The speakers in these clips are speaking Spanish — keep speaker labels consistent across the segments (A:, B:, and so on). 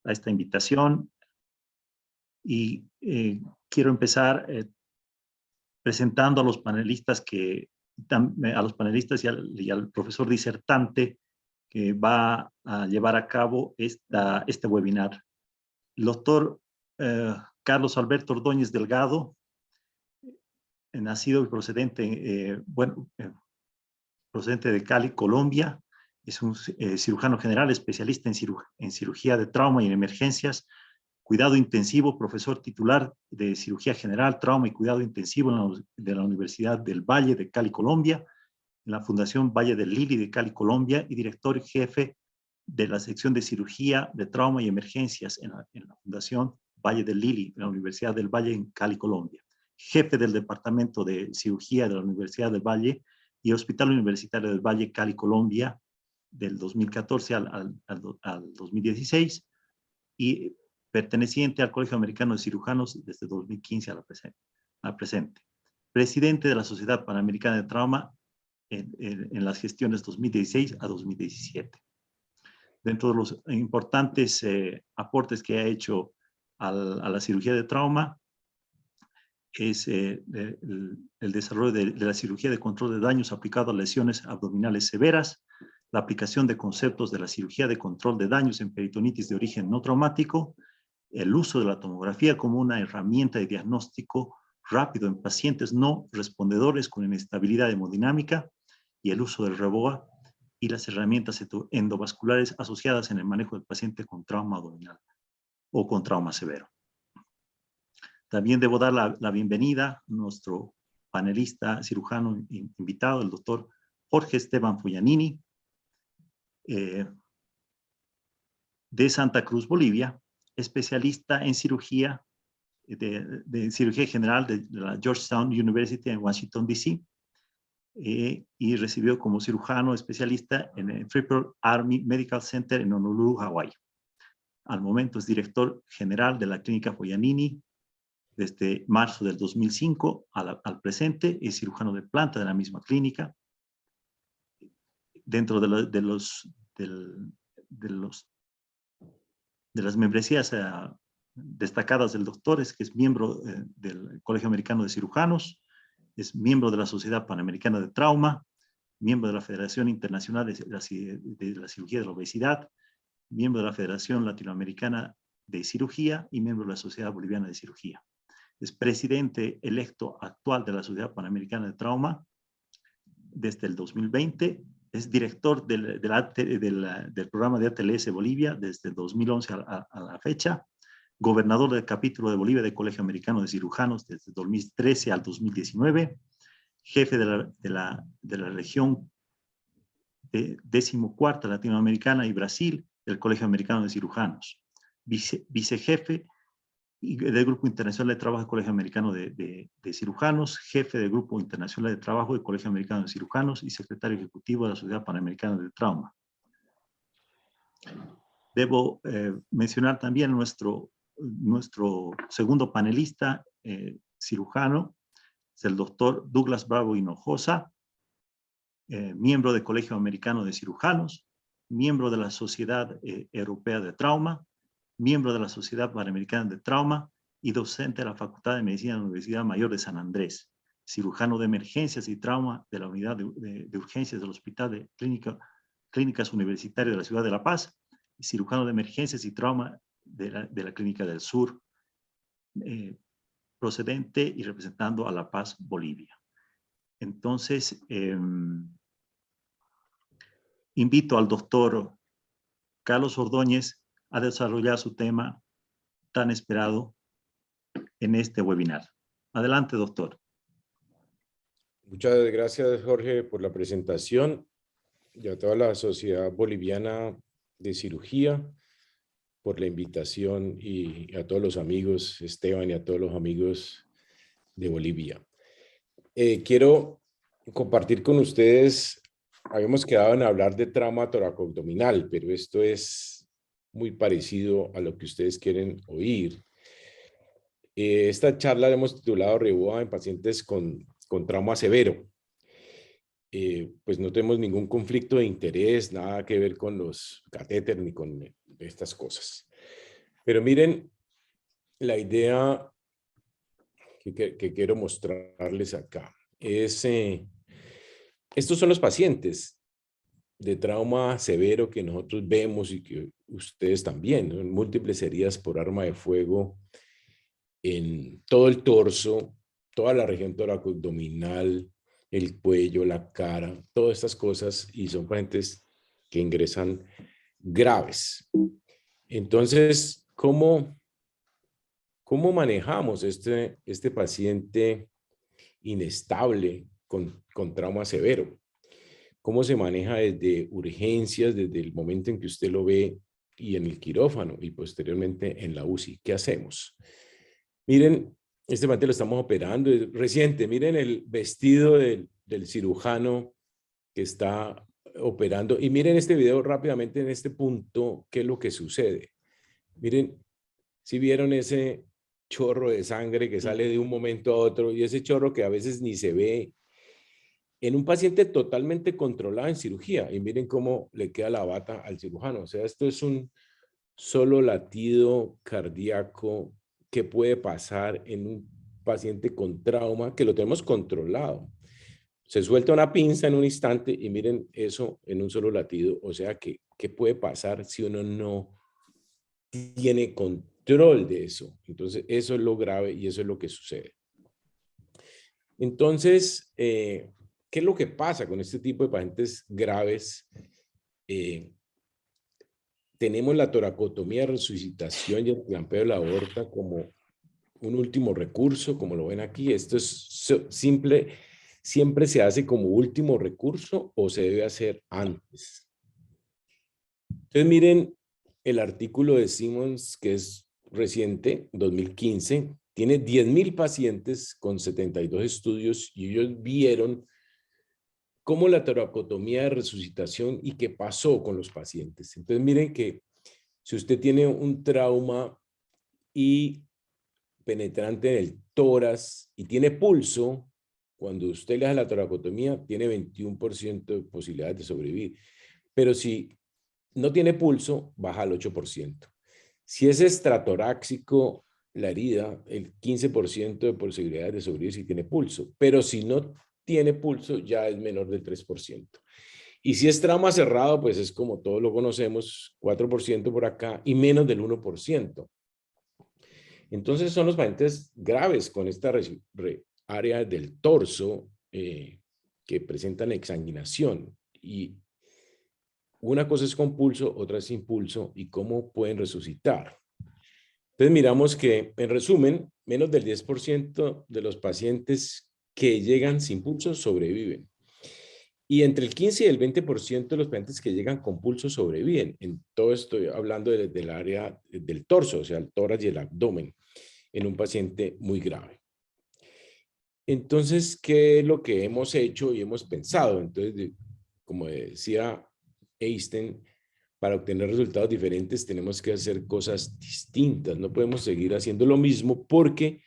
A: a esta invitación y quiero empezar presentando a los panelistas y al profesor disertante que va a llevar a cabo este webinar. El doctor Carlos Alberto Ordóñez Delgado, nacido y procedente de Cali, Colombia. Es un cirujano general, especialista en cirugía de trauma y en emergencias, cuidado intensivo, profesor titular de cirugía general, trauma y cuidado intensivo de la Universidad del Valle de Cali, Colombia, en la Fundación Valle del Lili de Cali, Colombia, y director jefe de la sección de cirugía de trauma y emergencias en la Fundación Valle del Lili, de la Universidad del Valle en Cali, Colombia. Jefe del Departamento de Cirugía de la Universidad del Valle y Hospital Universitario del Valle, Cali, Colombia, del 2014 al 2016, y perteneciente al Colegio Americano de Cirujanos desde 2015 al presente. Presidente de la Sociedad Panamericana de Trauma en las gestiones 2016 a 2017. Dentro de los importantes aportes que ha hecho a la cirugía de trauma, es el desarrollo de la cirugía de control de daños aplicado a lesiones abdominales severas, la aplicación de conceptos de la cirugía de control de daños en peritonitis de origen no traumático, el uso de la tomografía como una herramienta de diagnóstico rápido en pacientes no respondedores con inestabilidad hemodinámica, y el uso del REBOA y las herramientas endovasculares asociadas en el manejo del paciente con trauma abdominal o con trauma severo. También debo dar la bienvenida a nuestro panelista cirujano invitado, el doctor Jorge Esteban Fuyanini, de Santa Cruz, Bolivia, especialista en cirugía, de cirugía general de la Georgetown University en Washington, D.C., y recibió como cirujano especialista en el Freeport Army Medical Center en Honolulu, Hawái. Al momento es director general de la clínica Fuyanini desde marzo del 2005 al presente. Es cirujano de planta de la misma clínica. Dentro de las membresías destacadas del doctor es que es miembro del Colegio Americano de Cirujanos, es miembro de la Sociedad Panamericana de Trauma, miembro de la Federación Internacional de la Cirugía de la Obesidad, miembro de la Federación Latinoamericana de Cirugía y miembro de la Sociedad Boliviana de Cirugía. Es presidente electo actual de la Sociedad Panamericana de Trauma desde el 2020. Es director del programa de ATLS Bolivia desde el 2011 a la fecha. Gobernador del capítulo de Bolivia del Colegio Americano de Cirujanos desde 2013 al 2019, jefe de la región 14ª Latinoamericana y Brasil del Colegio Americano de Cirujanos, vicejefe del Grupo Internacional de Trabajo del Colegio Americano de Cirujanos, jefe del Grupo Internacional de Trabajo del Colegio Americano de Cirujanos y secretario ejecutivo de la Sociedad Panamericana de Trauma. Debo mencionar también nuestro segundo panelista cirujano, es el doctor Douglas Bravo Hinojosa, miembro del Colegio Americano de Cirujanos, miembro de la Sociedad Europea de Trauma, miembro de la Sociedad Panamericana de Trauma y docente de la Facultad de Medicina de la Universidad Mayor de San Andrés, cirujano de emergencias y trauma de la Unidad de Urgencias del Hospital de Clínicas Universitarias de la Ciudad de La Paz, y cirujano de emergencias y trauma de la Clínica del Sur, procedente y representando a La Paz, Bolivia. Entonces, invito al doctor Carlos Ordóñez a desarrollar su tema tan esperado en este webinar. Adelante, doctor.
B: Muchas gracias, Jorge, por la presentación y a toda la Sociedad Boliviana de Cirugía por la invitación y a todos los amigos, Esteban, y a todos los amigos de Bolivia. Quiero compartir con ustedes, habíamos quedado en hablar de trauma toracoabdominal, pero esto es muy parecido a lo que ustedes quieren oír. Esta charla la hemos titulado REBOA en pacientes con trauma severo. Pues no tenemos ningún conflicto de interés, nada que ver con los catéteres ni con estas cosas. Pero miren la idea que quiero mostrarles acá. Estos son los pacientes de trauma severo que nosotros vemos y que ustedes también, ¿no? Múltiples heridas por arma de fuego en todo el torso, toda la región toracoabdominal, el cuello, la cara, todas estas cosas, y son pacientes que ingresan graves. Entonces, ¿cómo manejamos este paciente inestable con trauma severo? ¿Cómo se maneja desde urgencias, desde el momento en que usted lo ve y en el quirófano y posteriormente en la UCI? ¿Qué hacemos? Miren, este paciente lo estamos operando, es reciente. Miren el vestido del cirujano que está operando. Y miren este video rápidamente en este punto, ¿qué es lo que sucede? Miren, si vieron ese chorro de sangre que sale de un momento a otro y ese chorro que a veces ni se ve en un paciente totalmente controlado en cirugía. Y miren cómo le queda la bata al cirujano. O sea, esto es un solo latido cardíaco que puede pasar en un paciente con trauma que lo tenemos controlado. Se suelta una pinza en un instante y miren eso en un solo latido. O sea, ¿qué puede pasar si uno no tiene control de eso? Entonces, eso es lo grave y eso es lo que sucede. Entonces, ¿qué es lo que pasa con este tipo de pacientes graves? Tenemos la toracotomía, resucitación y el clampeo de la aorta como un último recurso, como lo ven aquí. Esto es simple, siempre se hace como último recurso o se debe hacer antes. Entonces miren el artículo de Simmons, que es reciente, 2015, tiene 10,000 pacientes con 72 estudios y ellos vieron cómo la toracotomía de resucitación y qué pasó con los pacientes. Entonces miren que si usted tiene un trauma y penetrante en el tórax y tiene pulso, cuando usted le hace la toracotomía, tiene 21% de posibilidades de sobrevivir. Pero si no tiene pulso, baja al 8%. Si es extratoráxico la herida, el 15% de posibilidades de sobrevivir si tiene pulso. Pero si no tiene pulso, ya es menor del 3%. Y si es trauma cerrado, pues es como todos lo conocemos, 4% por acá y menos del 1%. Entonces son los pacientes graves con esta área del torso que presentan exsanguinación. Y una cosa es con pulso, otra es sin pulso y cómo pueden resucitar. Entonces miramos que, en resumen, menos del 10% de los pacientes que llegan sin pulso sobreviven. Y entre el 15 y el 20% de los pacientes que llegan con pulso sobreviven. En todo estoy hablando del área del torso, o sea, el tórax y el abdomen, en un paciente muy grave. Entonces, ¿qué es lo que hemos hecho y hemos pensado? Entonces, como decía Einstein, para obtener resultados diferentes tenemos que hacer cosas distintas. No podemos seguir haciendo lo mismo porque,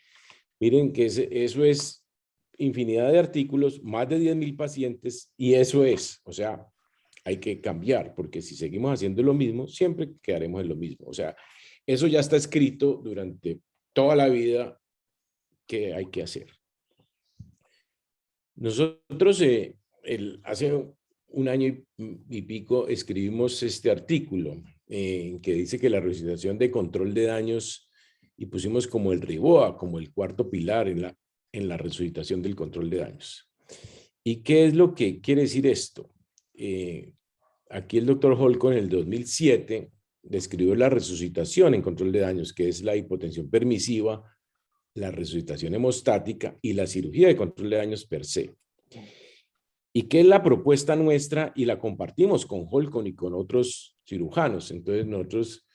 B: miren que eso es infinidad de artículos, más de 10,000 pacientes, y eso es, o sea, hay que cambiar, porque si seguimos haciendo lo mismo, siempre quedaremos en lo mismo. O sea, eso ya está escrito durante toda la vida que hay que hacer. Nosotros hace un año y pico escribimos este artículo que dice que la resucitación de control de daños, y pusimos como el RIBOA, como el cuarto pilar en la resucitación del control de daños. ¿Y qué es lo que quiere decir esto? Aquí el doctor Holcomb en el 2007 describió la resucitación en control de daños, que es la hipotensión permisiva, la resucitación hemostática y la cirugía de control de daños per se. ¿Y qué es la propuesta nuestra? Y la compartimos con Holcomb y con otros cirujanos. Entonces nosotros,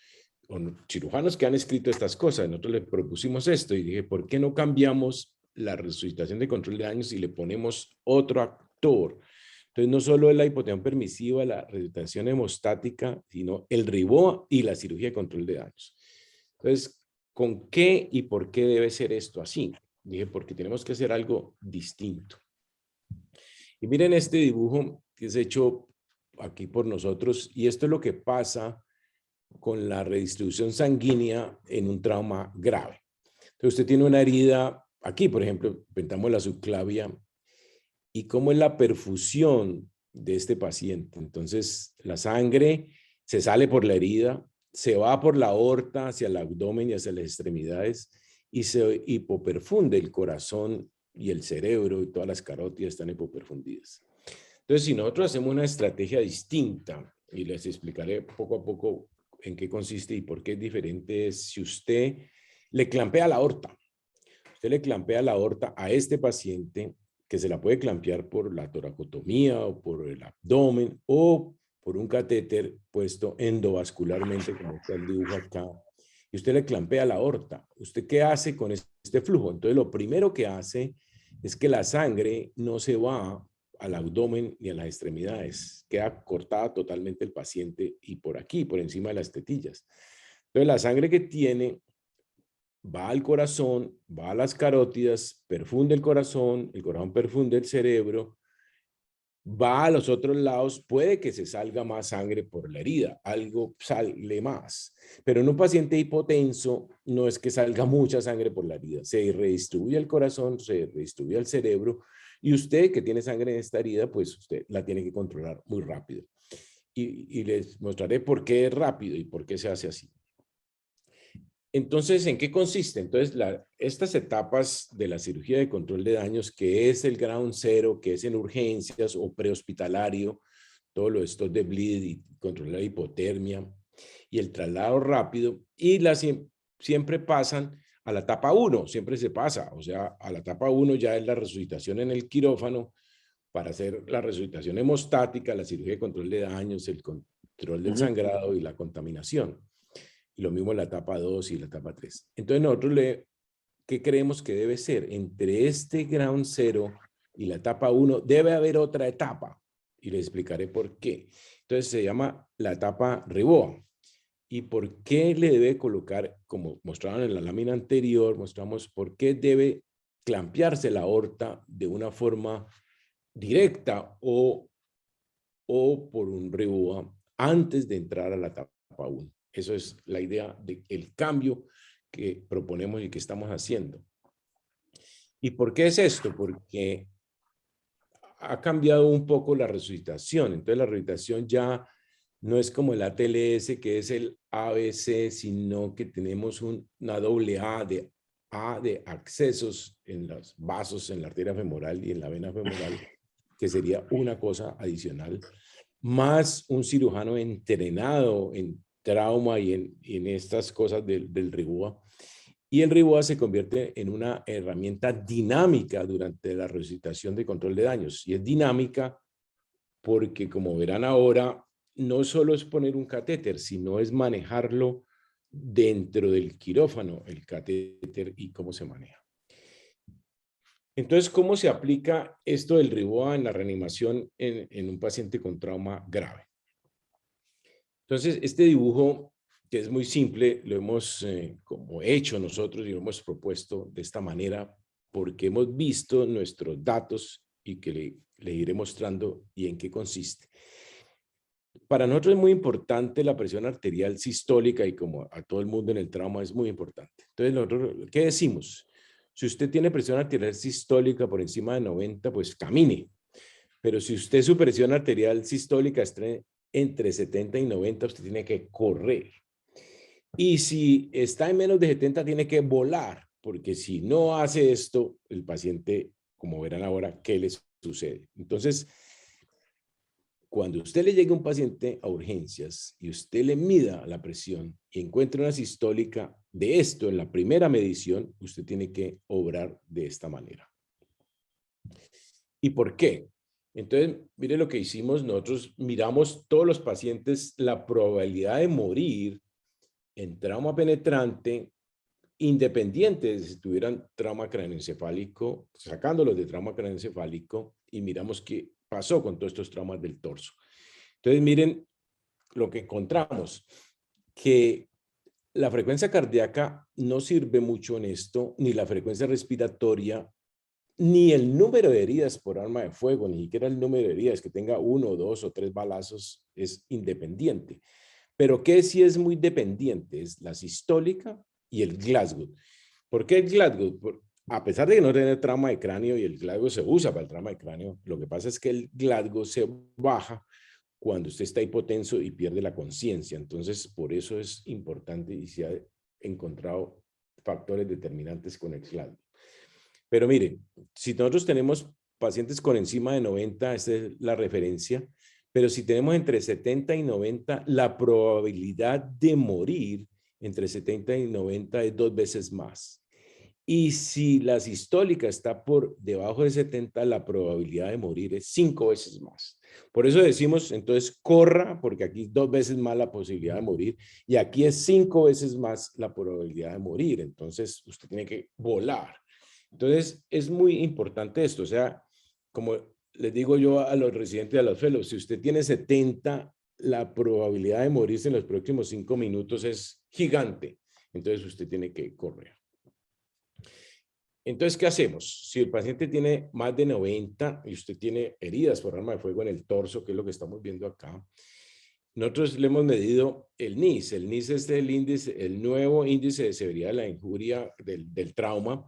B: con cirujanos que han escrito estas cosas, nosotros les propusimos esto y dije, ¿por qué no cambiamos la resucitación de control de daños y le ponemos otro actor? Entonces no solo es la hipotensión permisiva, la resucitación hemostática, sino el RIBOA y la cirugía de control de daños. Entonces, ¿con qué y por qué debe ser esto así? Dije, porque tenemos que hacer algo distinto. Y miren este dibujo que es hecho aquí por nosotros, y esto es lo que pasa con la redistribución sanguínea en un trauma grave. Entonces usted tiene una herida aquí, por ejemplo, pensamos la subclavia, y cómo es la perfusión de este paciente. Entonces la sangre se sale por la herida, se va por la aorta hacia el abdomen y hacia las extremidades y se hipoperfunde el corazón y el cerebro, y todas las carótidas están hipoperfundidas. Entonces, si nosotros hacemos una estrategia distinta, y les explicaré poco a poco en qué consiste y por qué es diferente, es si usted le clampea la aorta. Usted le clampea la aorta a este paciente, que se la puede clampear por la toracotomía o por el abdomen o por un catéter puesto endovascularmente, como está el dibujo acá, y usted le clampea la aorta. ¿Usted qué hace con este flujo? Entonces, lo primero que hace es que la sangre no se va al abdomen ni a las extremidades. Queda cortada totalmente el paciente y por aquí, por encima de las tetillas. Entonces, la sangre que tiene va al corazón, va a las carótidas, perfunde el corazón perfunde el cerebro, va a los otros lados, puede que se salga más sangre por la herida, algo sale más, pero en un paciente hipotenso no es que salga mucha sangre por la herida, se redistribuye al corazón, se redistribuye al cerebro, y usted que tiene sangre en esta herida, pues usted la tiene que controlar muy rápido. Y les mostraré por qué es rápido y por qué se hace así. Entonces, ¿en qué consiste? Entonces, estas etapas de la cirugía de control de daños, que es el ground zero, que es en urgencias o prehospitalario, todo lo esto de bleed y controlar la hipotermia y el traslado rápido, y siempre pasan a la etapa 1, siempre se pasa, o sea, a la etapa 1 ya es la resucitación en el quirófano para hacer la resucitación hemostática, la cirugía de control de daños, el control del sangrado y la contaminación. Y lo mismo la etapa 2 y la etapa 3. Entonces nosotros ¿qué creemos que debe ser? Entre este ground zero y la etapa 1 debe haber otra etapa. Y les explicaré por qué. Entonces se llama la etapa RIBOA. ¿Y por qué le debe colocar, como mostraron en la lámina anterior, mostramos por qué debe clampearse la aorta de una forma directa o por un RIBOA antes de entrar a la etapa 1? Eso es la idea del cambio que proponemos y que estamos haciendo. ¿Y por qué es esto? Porque ha cambiado un poco la resucitación. Entonces la resucitación ya no es como el ATLS, que es el ABC, sino que tenemos una doble A de accesos en los vasos, en la arteria femoral y en la vena femoral, que sería una cosa adicional, más un cirujano entrenado en trauma y en estas cosas del RIBOA. Y el RIBOA se convierte en una herramienta dinámica durante la resucitación de control de daños. Y es dinámica porque, como verán ahora, no solo es poner un catéter, sino es manejarlo dentro del quirófano, el catéter y cómo se maneja. Entonces, ¿cómo se aplica esto del RIBOA en la reanimación en un paciente con trauma grave? Entonces, este dibujo, que es muy simple, lo hemos como hecho nosotros y lo hemos propuesto de esta manera porque hemos visto nuestros datos y que le iré mostrando y en qué consiste. Para nosotros es muy importante la presión arterial sistólica y como a todo el mundo en el trauma es muy importante. Entonces, nosotros, ¿qué decimos? Si usted tiene presión arterial sistólica por encima de 90, pues camine. Pero si usted su presión arterial sistólica está entre 70 y 90, usted tiene que correr. Y si está en menos de 70, tiene que volar, porque si no hace esto, el paciente, como verán ahora, ¿qué le sucede? Entonces, cuando usted le llegue un paciente a urgencias y usted le mida la presión y encuentra una sistólica de esto en la primera medición, usted tiene que obrar de esta manera. ¿Y por qué? Entonces, mire lo que hicimos. Nosotros miramos todos los pacientes, la probabilidad de morir en trauma penetrante, independiente de si tuvieran trauma craneoencefálico, sacándolos de trauma craneoencefálico, y miramos qué pasó con todos estos traumas del torso. Entonces, miren lo que encontramos, que la frecuencia cardíaca no sirve mucho en esto, ni la frecuencia respiratoria, ni el número de heridas por arma de fuego, ni siquiera el número de heridas, que tenga 1, 2 o 3 balazos, es independiente. Pero ¿qué sí es muy dependiente? Es la sistólica y el Glasgow. ¿Por qué el Glasgow? A pesar de que no tiene trauma de cráneo y el Glasgow se usa para el trauma de cráneo, lo que pasa es que el Glasgow se baja cuando usted está hipotenso y pierde la conciencia. Entonces, por eso es importante y se ha encontrado factores determinantes con el Glasgow. Pero mire, si nosotros tenemos pacientes con encima de 90, esta es la referencia, pero si tenemos entre 70 y 90, la probabilidad de morir entre 70 y 90 es 2 veces más. Y si la sistólica está por debajo de 70, la probabilidad de morir es 5 veces más. Por eso decimos, entonces, corra, porque aquí 2 veces más la posibilidad de morir, y aquí es 5 veces más la probabilidad de morir. Entonces, usted tiene que volar. Entonces, es muy importante esto. O sea, como les digo yo a los residentes y a los fellows, si usted tiene 70, la probabilidad de morirse en los próximos 5 minutos es gigante. Entonces, usted tiene que correr. Entonces, ¿qué hacemos? Si el paciente tiene más de 90 y usted tiene heridas por arma de fuego en el torso, que es lo que estamos viendo acá, nosotros le hemos medido el NIS. El NIS es el índice, el nuevo índice de severidad de la injuria del trauma,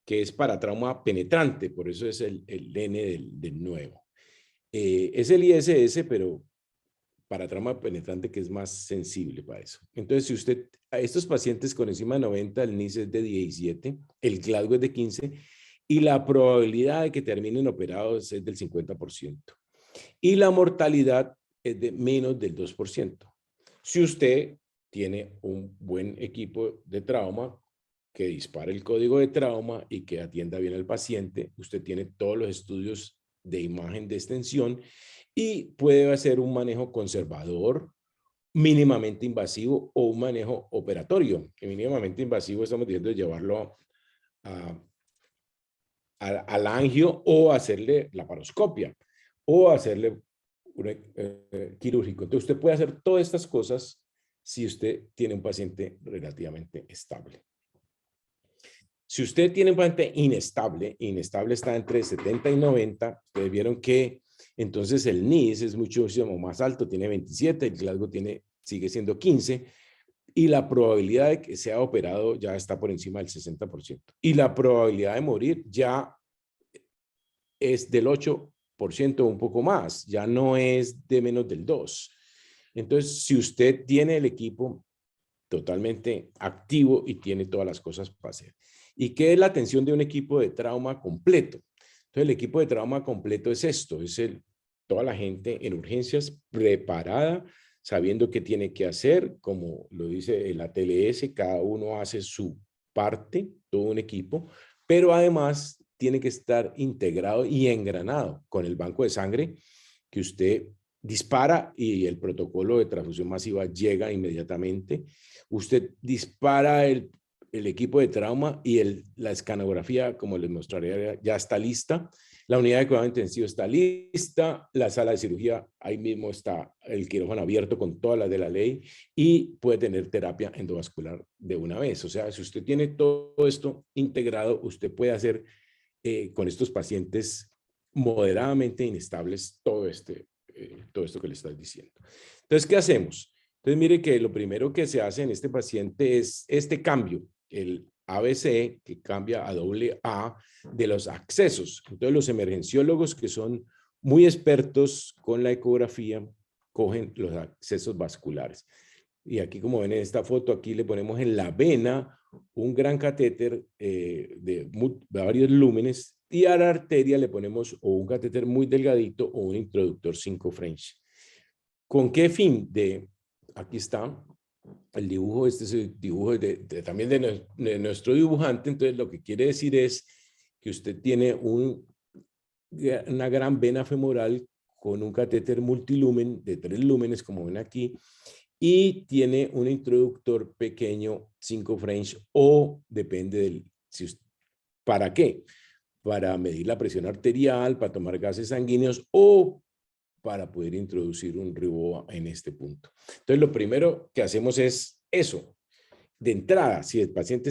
B: que es para trauma penetrante, por eso es el N del nuevo. Es el ISS, pero para trauma penetrante, que es más sensible para eso. Entonces, si usted, a estos pacientes con encima de 90, el NIS es de 17, el Glasgow es de 15, y la probabilidad de que terminen operados es del 50%. Y la mortalidad es de menos del 2%. Si usted tiene un buen equipo de trauma, que dispare el código de trauma y que atienda bien al paciente, usted tiene todos los estudios de imagen de extensión y puede hacer un manejo conservador, mínimamente invasivo o un manejo operatorio. Que mínimamente invasivo estamos diciendo de llevarlo al angio o hacerle laparoscopia o hacerle quirúrgico. Entonces usted puede hacer todas estas cosas si usted tiene un paciente relativamente estable. Si usted tiene un paciente inestable, inestable está entre 70 y 90, ustedes vieron que entonces el NIS es muchísimo más alto, tiene 27, el Glasgow sigue siendo 15, y la probabilidad de que sea operado ya está por encima del 60%. Y la probabilidad de morir ya es del 8% o un poco más, ya no es de menos del 2%. Entonces, si usted tiene el equipo totalmente activo y tiene todas las cosas para hacer. ¿Y qué es la atención de un equipo de trauma completo? Entonces, el equipo de trauma completo es esto, es toda la gente en urgencias preparada, sabiendo qué tiene que hacer, como lo dice el ATLS, cada uno hace su parte, todo un equipo, pero además tiene que estar integrado y engranado con el banco de sangre que usted dispara y el protocolo de transfusión masiva llega inmediatamente. Usted dispara el equipo de trauma y la escanografía, como les mostraré, ya está lista. La unidad de cuidado intensivo está lista. La sala de cirugía, ahí mismo está el quirófano abierto con todas las de la ley y puede tener terapia endovascular de una vez. O sea, si usted tiene todo esto integrado, usted puede hacer con estos pacientes moderadamente inestables todo esto que le estoy diciendo. Entonces, ¿qué hacemos? Entonces, mire que lo primero que se hace en este paciente es este cambio, el ABC, que cambia a AA de los accesos. Entonces, los emergenciólogos que son muy expertos con la ecografía cogen los accesos vasculares. Y aquí, como ven en esta foto, aquí le ponemos en la vena un gran catéter de varios lúmenes y a la arteria le ponemos o un catéter muy delgadito o un introductor 5 French. ¿Con qué fin? Aquí está el dibujo, este es el dibujo también de nuestro dibujante, entonces lo que quiere decir es que usted tiene una gran vena femoral con un catéter multilumen de 3 lúmenes, como ven aquí, y tiene un introductor pequeño 5 French o depende del... ¿Para qué? Para medir la presión arterial, para tomar gases sanguíneos o para poder introducir un riboa en este punto. Entonces, lo primero que hacemos es eso. De entrada, si el paciente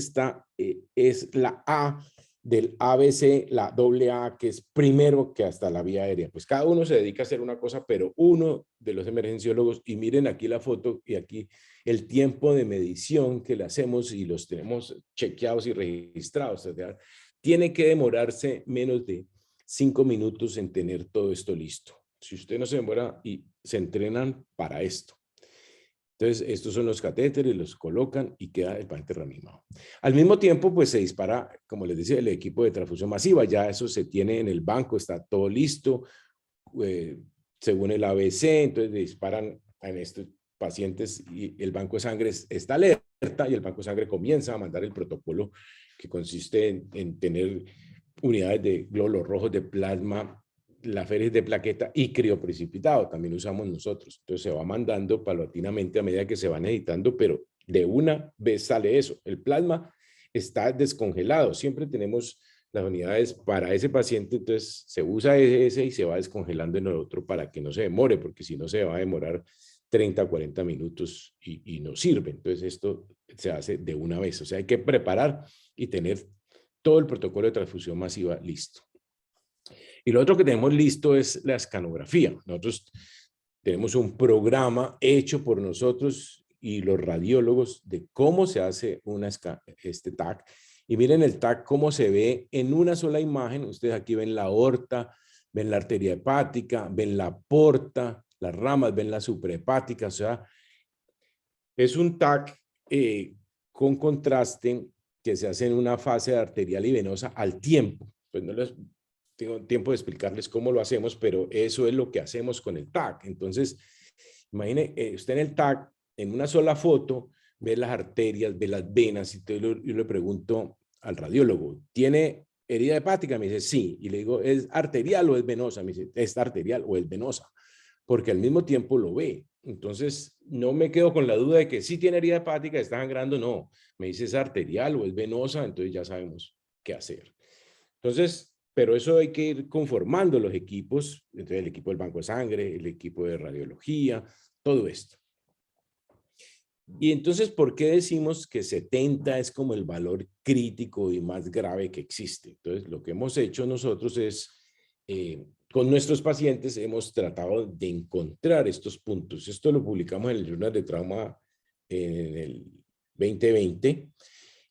B: es la A, del ABC, la AA, que es primero que hasta la vía aérea. Pues cada uno se dedica a hacer una cosa, pero uno de los emergenciólogos, y miren aquí la foto y aquí el tiempo de medición que le hacemos y los tenemos chequeados y registrados. O sea, tiene que demorarse menos de 5 minutos en tener todo esto listo. Si usted no se demora y se entrenan para esto. Entonces, estos son los catéteres, los colocan y queda el paciente reanimado. Al mismo tiempo, pues se dispara, como les decía, el equipo de transfusión masiva. Ya eso se tiene en el banco, está todo listo, según el ABC. Entonces, disparan en estos pacientes y el banco de sangre está alerta y el banco de sangre comienza a mandar el protocolo que consiste en tener unidades de glóbulos rojos de plasma, la féresis de plaqueta y crioprecipitado, también usamos nosotros. Entonces se va mandando paulatinamente a medida que se va necesitando, pero de una vez sale eso. El plasma está descongelado. Siempre tenemos las unidades para ese paciente, entonces se usa ese y se va descongelando en el otro para que no se demore, porque si no se va a demorar 30 a 40 minutos y no sirve. Entonces esto se hace de una vez. O sea, hay que preparar y tener todo el protocolo de transfusión masiva listo. Y lo otro que tenemos listo es la escanografía. Nosotros tenemos un programa hecho por nosotros y los radiólogos de cómo se hace este TAC. Y miren el TAC cómo se ve en una sola imagen. Ustedes aquí ven la aorta, ven la arteria hepática, ven la porta, las ramas, ven la suprahepática. O sea, es un TAC con contraste que se hace en una fase arterial y venosa al tiempo. Pues no les tengo tiempo de explicarles cómo lo hacemos, pero eso es lo que hacemos con el TAC. Entonces, imagine usted en el TAC, en una sola foto, ve las arterias, ve las venas, y yo le pregunto al radiólogo, ¿tiene herida hepática? Me dice, sí. Y le digo, ¿es arterial o es venosa? Me dice, ¿es arterial o es venosa? Porque al mismo tiempo lo ve. Entonces, no me quedo con la duda de que sí tiene herida hepática, está sangrando, no. Me dice, ¿es arterial o es venosa? Entonces ya sabemos qué hacer. Entonces, pero eso hay que ir conformando los equipos, entonces el equipo del banco de sangre, el equipo de radiología, todo esto. Y entonces, ¿por qué decimos que 70 es como el valor crítico y más grave que existe? Entonces, lo que hemos hecho nosotros es, con nuestros pacientes, hemos tratado de encontrar estos puntos. Esto lo publicamos en el Journal de Trauma en el 2020.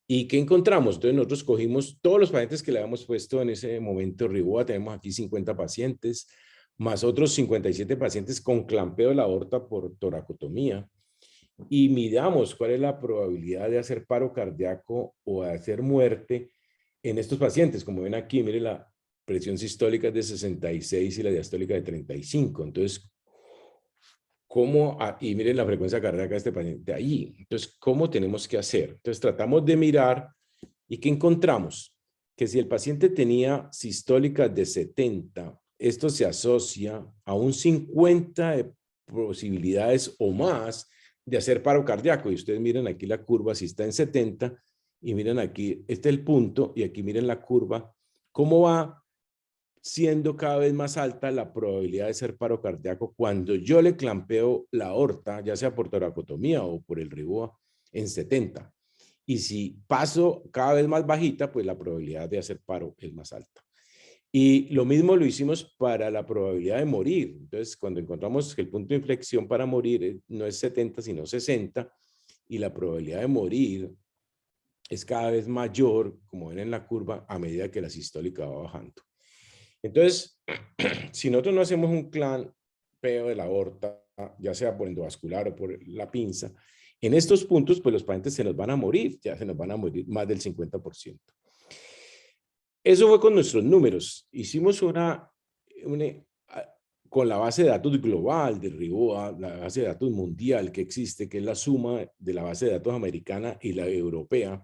B: ¿Y qué encontramos? Entonces nosotros cogimos todos los pacientes que le habíamos puesto en ese momento Riboa, tenemos aquí 50 pacientes, más otros 57 pacientes con clampeo de la aorta por toracotomía, y midamos cuál es la probabilidad de hacer paro cardíaco o de hacer muerte en estos pacientes. Como ven aquí, miren, la presión sistólica es de 66 y la diastólica de 35. Entonces, y miren la frecuencia cardíaca de este paciente ahí. Entonces, ¿cómo tenemos que hacer? Entonces, tratamos de mirar y ¿qué encontramos? Que si el paciente tenía sistólicas de 70, esto se asocia a un 50 de posibilidades o más de hacer paro cardíaco. Y ustedes miren aquí la curva, si está en 70, y miren aquí, este es el punto, y aquí miren la curva, cómo va siendo cada vez más alta la probabilidad de ser paro cardíaco cuando yo le clampeo la aorta, ya sea por toracotomía o por el Riboa, en 70. Y si paso cada vez más bajita, pues la probabilidad de hacer paro es más alta. Y lo mismo lo hicimos para la probabilidad de morir. Entonces, cuando encontramos que el punto de inflexión para morir no es 70, sino 60, y la probabilidad de morir es cada vez mayor, como ven en la curva, a medida que la sistólica va bajando. Entonces, si nosotros no hacemos un clampeo de la aorta, ya sea por endovascular o por la pinza, en estos puntos, pues los pacientes se nos van a morir, ya se nos van a morir más del 50%. Eso fue con nuestros números. Hicimos con la base de datos global de Riboa, la base de datos mundial que existe, que es la suma de la base de datos americana y la europea,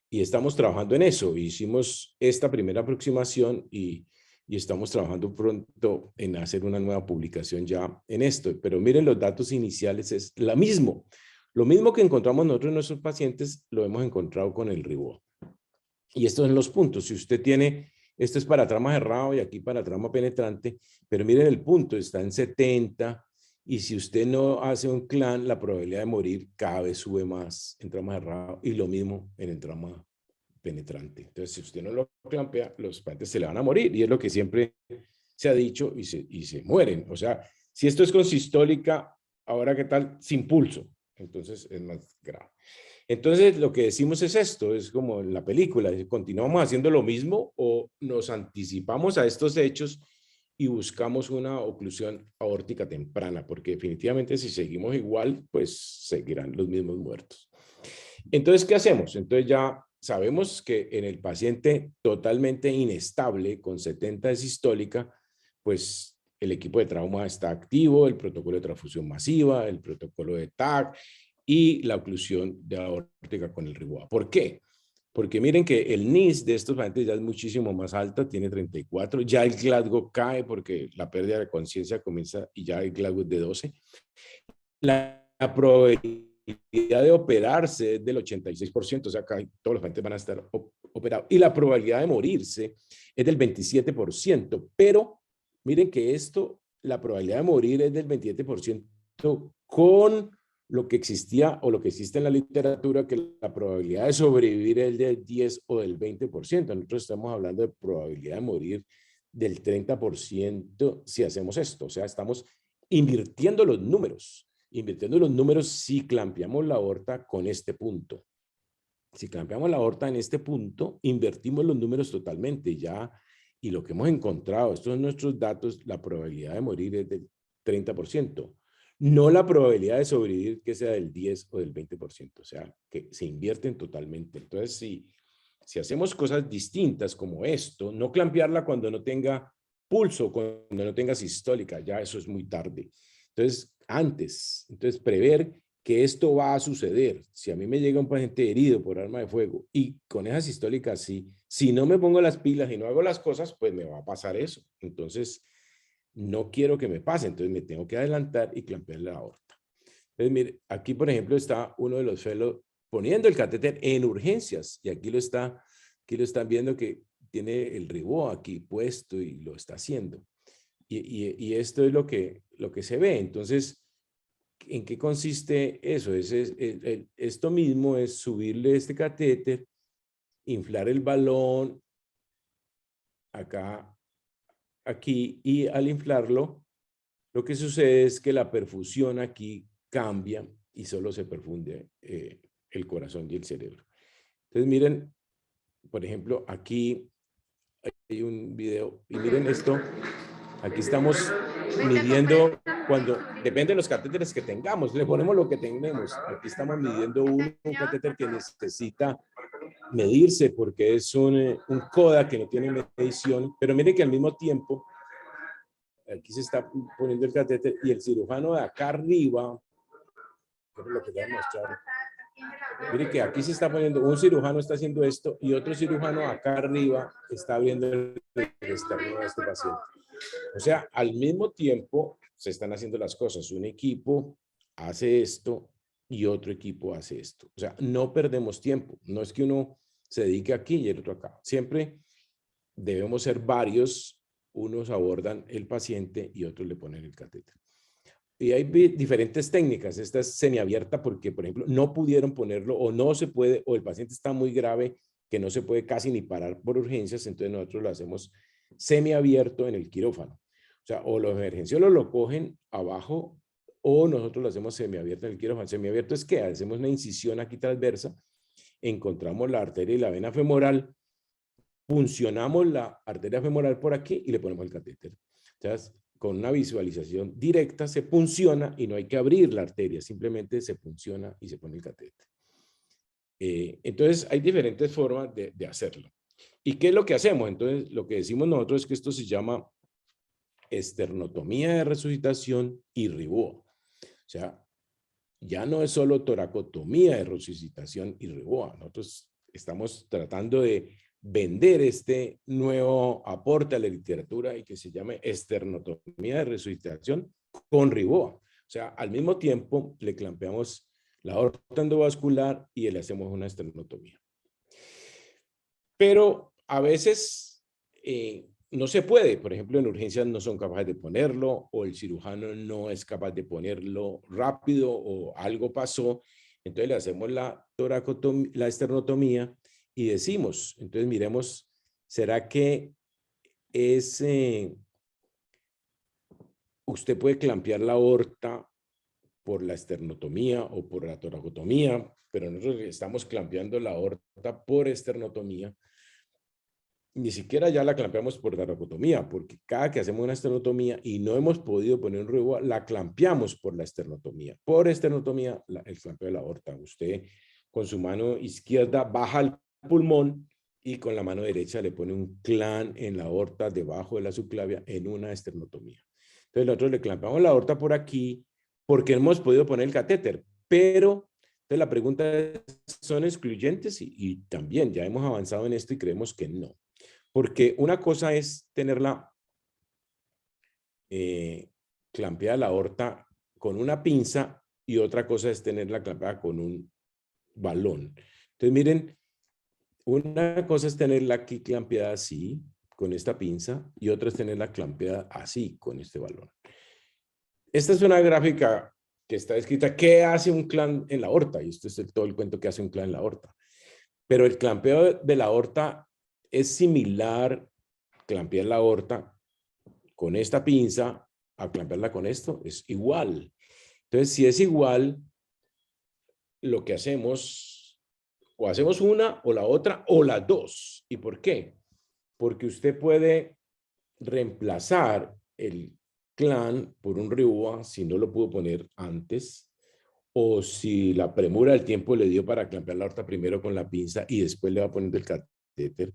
B: y estamos trabajando en eso. Hicimos esta primera aproximación y estamos trabajando pronto en hacer una nueva publicación ya en esto. Pero miren, los datos iniciales es lo mismo. Lo mismo que encontramos nosotros en nuestros pacientes, lo hemos encontrado con el Riboa. Y estos son los puntos. Si usted tiene, esto es para trauma cerrado y aquí para trauma penetrante, pero miren el punto, está en 70, y si usted no hace un la probabilidad de morir cada vez sube más en trauma cerrado y lo mismo en el trauma penetrante. Entonces, si usted no lo clampea, los pacientes se le van a morir, y es lo que siempre se ha dicho, y se mueren. O sea, si esto es con sistólica, ahora qué tal sin pulso, entonces es más grave. Entonces, lo que decimos es esto, es como en la película, continuamos haciendo lo mismo o nos anticipamos a estos hechos y buscamos una oclusión aórtica temprana, porque definitivamente si seguimos igual, pues seguirán los mismos muertos. Entonces, ¿qué hacemos? Entonces ya sabemos que en el paciente totalmente inestable, con 70 de sistólica, pues el equipo de trauma está activo, el protocolo de transfusión masiva, el protocolo de TAC y la oclusión de aórtica con el Rivoa. ¿Por qué? Porque miren que el NIS de estos pacientes ya es muchísimo más alto, tiene 34, ya el Glasgow cae porque la pérdida de conciencia comienza y ya el Glasgow es de 12. La probabilidad de operarse es del 86%, o sea, acá todos los pacientes van a estar operados. Y la probabilidad de morirse es del 27%, pero miren que esto, la probabilidad de morir es del 27% con lo que existía o lo que existe en la literatura, que la probabilidad de sobrevivir es del 10 o del 20%. Nosotros estamos hablando de probabilidad de morir del 30% si hacemos esto. O sea, estamos invirtiendo los números. Invirtiendo los números si clampeamos la aorta con este punto. Si clampeamos la aorta en este punto, invertimos los números totalmente ya. Y lo que hemos encontrado, estos son nuestros datos, la probabilidad de morir es del 30%. No la probabilidad de sobrevivir que sea del 10 o del 20%. O sea, que se invierten totalmente. Entonces, si hacemos cosas distintas como esto, no clampearla cuando no tenga pulso, cuando no tenga sistólica, ya eso es muy tarde. Entonces, entonces prever que esto va a suceder. Si a mí me llega un paciente herido por arma de fuego y con esa sistólica así, si no me pongo las pilas y no hago las cosas, pues me va a pasar eso. Entonces, no quiero que me pase, entonces me tengo que adelantar y clampear la aorta. Entonces, mire, aquí por ejemplo está uno de los fellows poniendo el catéter en urgencias y aquí lo están viendo que tiene el Rivoa aquí puesto y lo está haciendo. Y esto es lo que se ve. Entonces, ¿en qué consiste eso? Esto mismo es subirle este catéter, inflar el balón acá, aquí, y al inflarlo, lo que sucede es que la perfusión aquí cambia y solo se perfunde el corazón y el cerebro. Entonces, miren, por ejemplo, aquí hay un video y miren esto. Aquí estamos midiendo cuando, depende de los catéteres que tengamos, le ponemos lo que tenemos. Aquí estamos midiendo un catéter que necesita medirse porque es un CODA que no tiene medición, pero miren que al mismo tiempo, aquí se está poniendo el catéter y el cirujano de acá arriba, que es lo que voy a mostrar. Miren que aquí se está poniendo, un cirujano está haciendo esto y otro cirujano acá arriba está viendo el externo de este paciente. O sea, al mismo tiempo se están haciendo las cosas. Un equipo hace esto y otro equipo hace esto. O sea, no perdemos tiempo. No es que uno se dedique aquí y el otro acá. Siempre debemos ser varios. Unos abordan el paciente y otros le ponen el catéter. Y hay diferentes técnicas. Esta es semiabierta porque, por ejemplo, no pudieron ponerlo o no se puede, o el paciente está muy grave que no se puede casi ni parar por urgencias, entonces nosotros lo hacemos semiabierto en el quirófano. O sea, o los emergenciólogos lo cogen abajo o nosotros lo hacemos semiabierto en el quirófano. Semiabierto es que hacemos una incisión aquí transversa, encontramos la arteria y la vena femoral, puncionamos la arteria femoral por aquí y le ponemos el catéter. Entonces, con una visualización directa se punciona y no hay que abrir la arteria, simplemente se punciona y se pone el catéter. Entonces, hay diferentes formas de hacerlo. ¿Y qué es lo que hacemos? Entonces, lo que decimos nosotros es que esto se llama esternotomía de resucitación y Rivoa. O sea, ya no es solo toracotomía de resucitación y Rivoa. Nosotros estamos tratando de vender este nuevo aporte a la literatura y que se llame esternotomía de resucitación con Rivoa. O sea, al mismo tiempo le clampeamos la aorta endovascular y le hacemos una esternotomía. Pero a veces no se puede. Por ejemplo, en urgencias no son capaces de ponerlo o el cirujano no es capaz de ponerlo rápido o algo pasó. Entonces le hacemos la esternotomía y decimos, entonces miremos, ¿será que es, usted puede clampear la aorta por la esternotomía o por la toracotomía, pero nosotros estamos clampeando la aorta por esternotomía? Ni siquiera ya la clampeamos por toracotomía, porque cada que hacemos una esternotomía y no hemos podido poner un reboa, la clampeamos por la esternotomía. Por esternotomía, el clampeo de la aorta. Usted con su mano izquierda baja el pulmón y con la mano derecha le pone un clan en la aorta debajo de la subclavia en una esternotomía. Entonces nosotros le clampeamos la aorta por aquí porque hemos podido poner el catéter, pero entonces la pregunta es, ¿son excluyentes? Y también ya hemos avanzado en esto y creemos que no. Porque una cosa es tenerla clampeada la aorta con una pinza y otra cosa es tenerla clampeada con un balón. Entonces, miren, una cosa es tenerla aquí clampeada así, con esta pinza, y otra es tenerla clampeada así, con este balón. Esta es una gráfica que está escrita, ¿qué hace un clamp en la aorta? Y esto es todo el cuento que hace un clamp en la aorta. Pero el clampeo de la aorta es similar, clampear la aorta con esta pinza a clampearla con esto, es igual. Entonces, si es igual, lo que hacemos, o hacemos una o la otra, o las dos. ¿Y por qué? Porque usted puede reemplazar el clan por un reboa si no lo pudo poner antes, o si la premura del tiempo le dio para clampear la aorta primero con la pinza y después le va poniendo el catéter.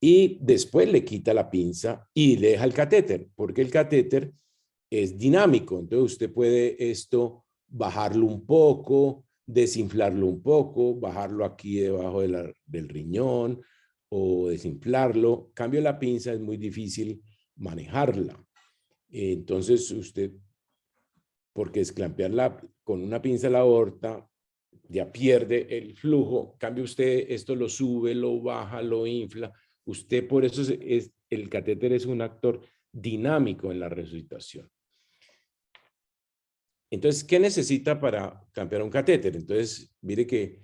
B: Y después le quita la pinza y le deja el catéter, porque el catéter es dinámico. Entonces usted puede esto bajarlo un poco, desinflarlo un poco, bajarlo aquí debajo del riñón o desinflarlo. Cambio la pinza es muy difícil manejarla. Entonces usted, porque esclampearla con una pinza a la aorta, ya pierde el flujo. Cambio usted, esto lo sube, lo baja, lo infla. Usted por eso el catéter es un actor dinámico en la resucitación. Entonces, ¿qué necesita para clampear un catéter? Entonces, mire que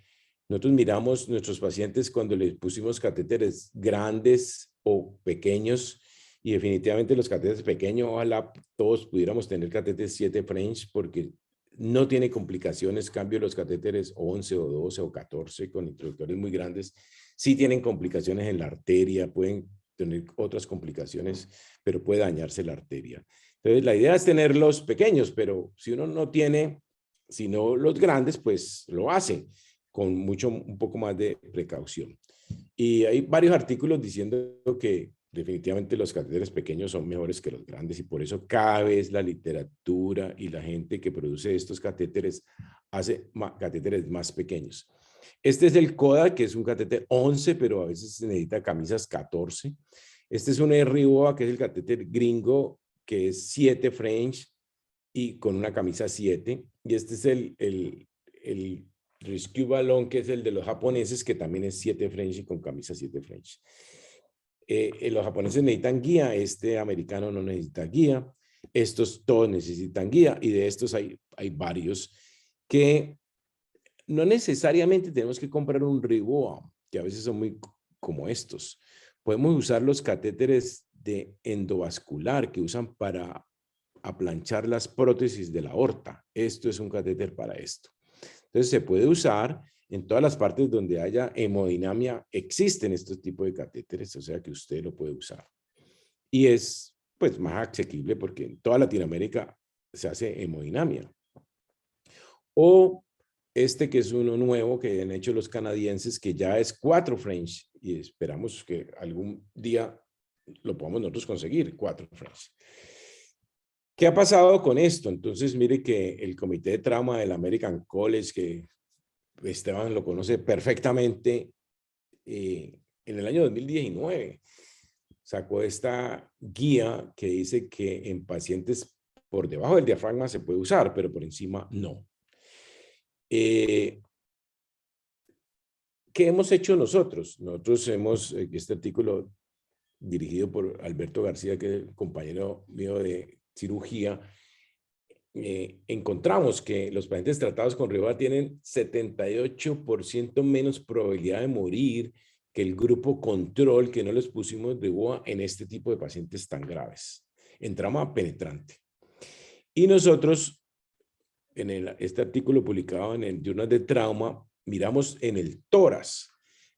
B: nosotros miramos nuestros pacientes cuando les pusimos catéteres grandes o pequeños, y definitivamente los catéteres pequeños, ojalá todos pudiéramos tener catéteres 7 French, porque no tiene complicaciones. Cambio los catéteres 11 o 12 o 14 con introductores muy grandes, sí tienen complicaciones en la arteria, pueden tener otras complicaciones, pero puede dañarse la arteria. Entonces, la idea es tenerlos pequeños, pero si uno no tiene, sino los grandes, pues lo hace con un poco más de precaución. Y hay varios artículos diciendo que definitivamente los catéteres pequeños son mejores que los grandes, y por eso cada vez la literatura y la gente que produce estos catéteres hace catéteres más pequeños. Este es el CODA, que es un catéter 11, pero a veces se necesita camisas 14. Este es un RIBOA, que es el catéter gringo, que es 7 French y con una camisa 7. Y este es el Rescue Balloon, que es el de los japoneses, que también es 7 French y con camisa 7 French. Los japoneses necesitan guía, este americano no necesita guía, estos todos necesitan guía, y de estos hay varios que no necesariamente tenemos que comprar un RIBOA, que a veces son muy como estos. Podemos usar los catéteres de endovascular que usan para aplanchar las prótesis de la aorta. Esto es un catéter para esto. Entonces se puede usar en todas las partes donde haya hemodinamia. Existen estos tipos de catéteres, o sea que usted lo puede usar. Y es pues más asequible porque en toda Latinoamérica se hace hemodinamia. O este que es uno nuevo que han hecho los canadienses, que ya es 4 French, y esperamos que algún día lo podamos nosotros conseguir, 4 French. ¿Qué ha pasado con esto? Entonces, mire que el Comité de Trauma del American College, que Esteban lo conoce perfectamente, en el año 2019 sacó esta guía que dice que en pacientes por debajo del diafragma se puede usar, pero por encima no. ¿Qué hemos hecho nosotros? Nosotros hemos, este artículo dirigido por Alberto García, que es el compañero mío de cirugía, encontramos que los pacientes tratados con Rivoa tienen 78% menos probabilidad de morir que el grupo control que no les pusimos Rivoa en este tipo de pacientes tan graves, en trauma penetrante. Y nosotros, en este artículo publicado en el Journal de Trauma, miramos en el tórax.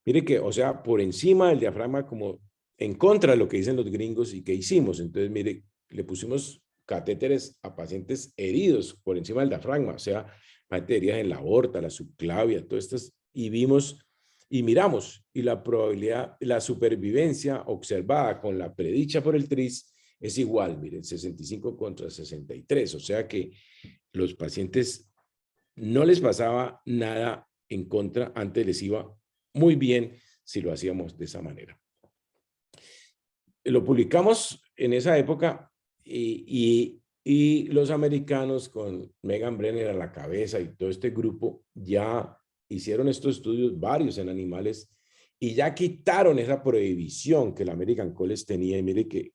B: Mire que, o sea, por encima del diafragma, como en contra de lo que dicen los gringos y que hicimos. Entonces, mire, le pusimos catéteres a pacientes heridos por encima del diafragma, o sea, pacientes heridas en la aorta, la subclavia, todas estas, y vimos y miramos, y la probabilidad, la supervivencia observada con la predicha por el TRIS es igual, miren, 65 contra 63, o sea que los pacientes no les pasaba nada en contra, antes les iba muy bien si lo hacíamos de esa manera. Lo publicamos en esa época y los americanos con Megan Brenner a la cabeza y todo este grupo ya hicieron estos estudios, varios en animales, y ya quitaron esa prohibición que la American College tenía. Y mire que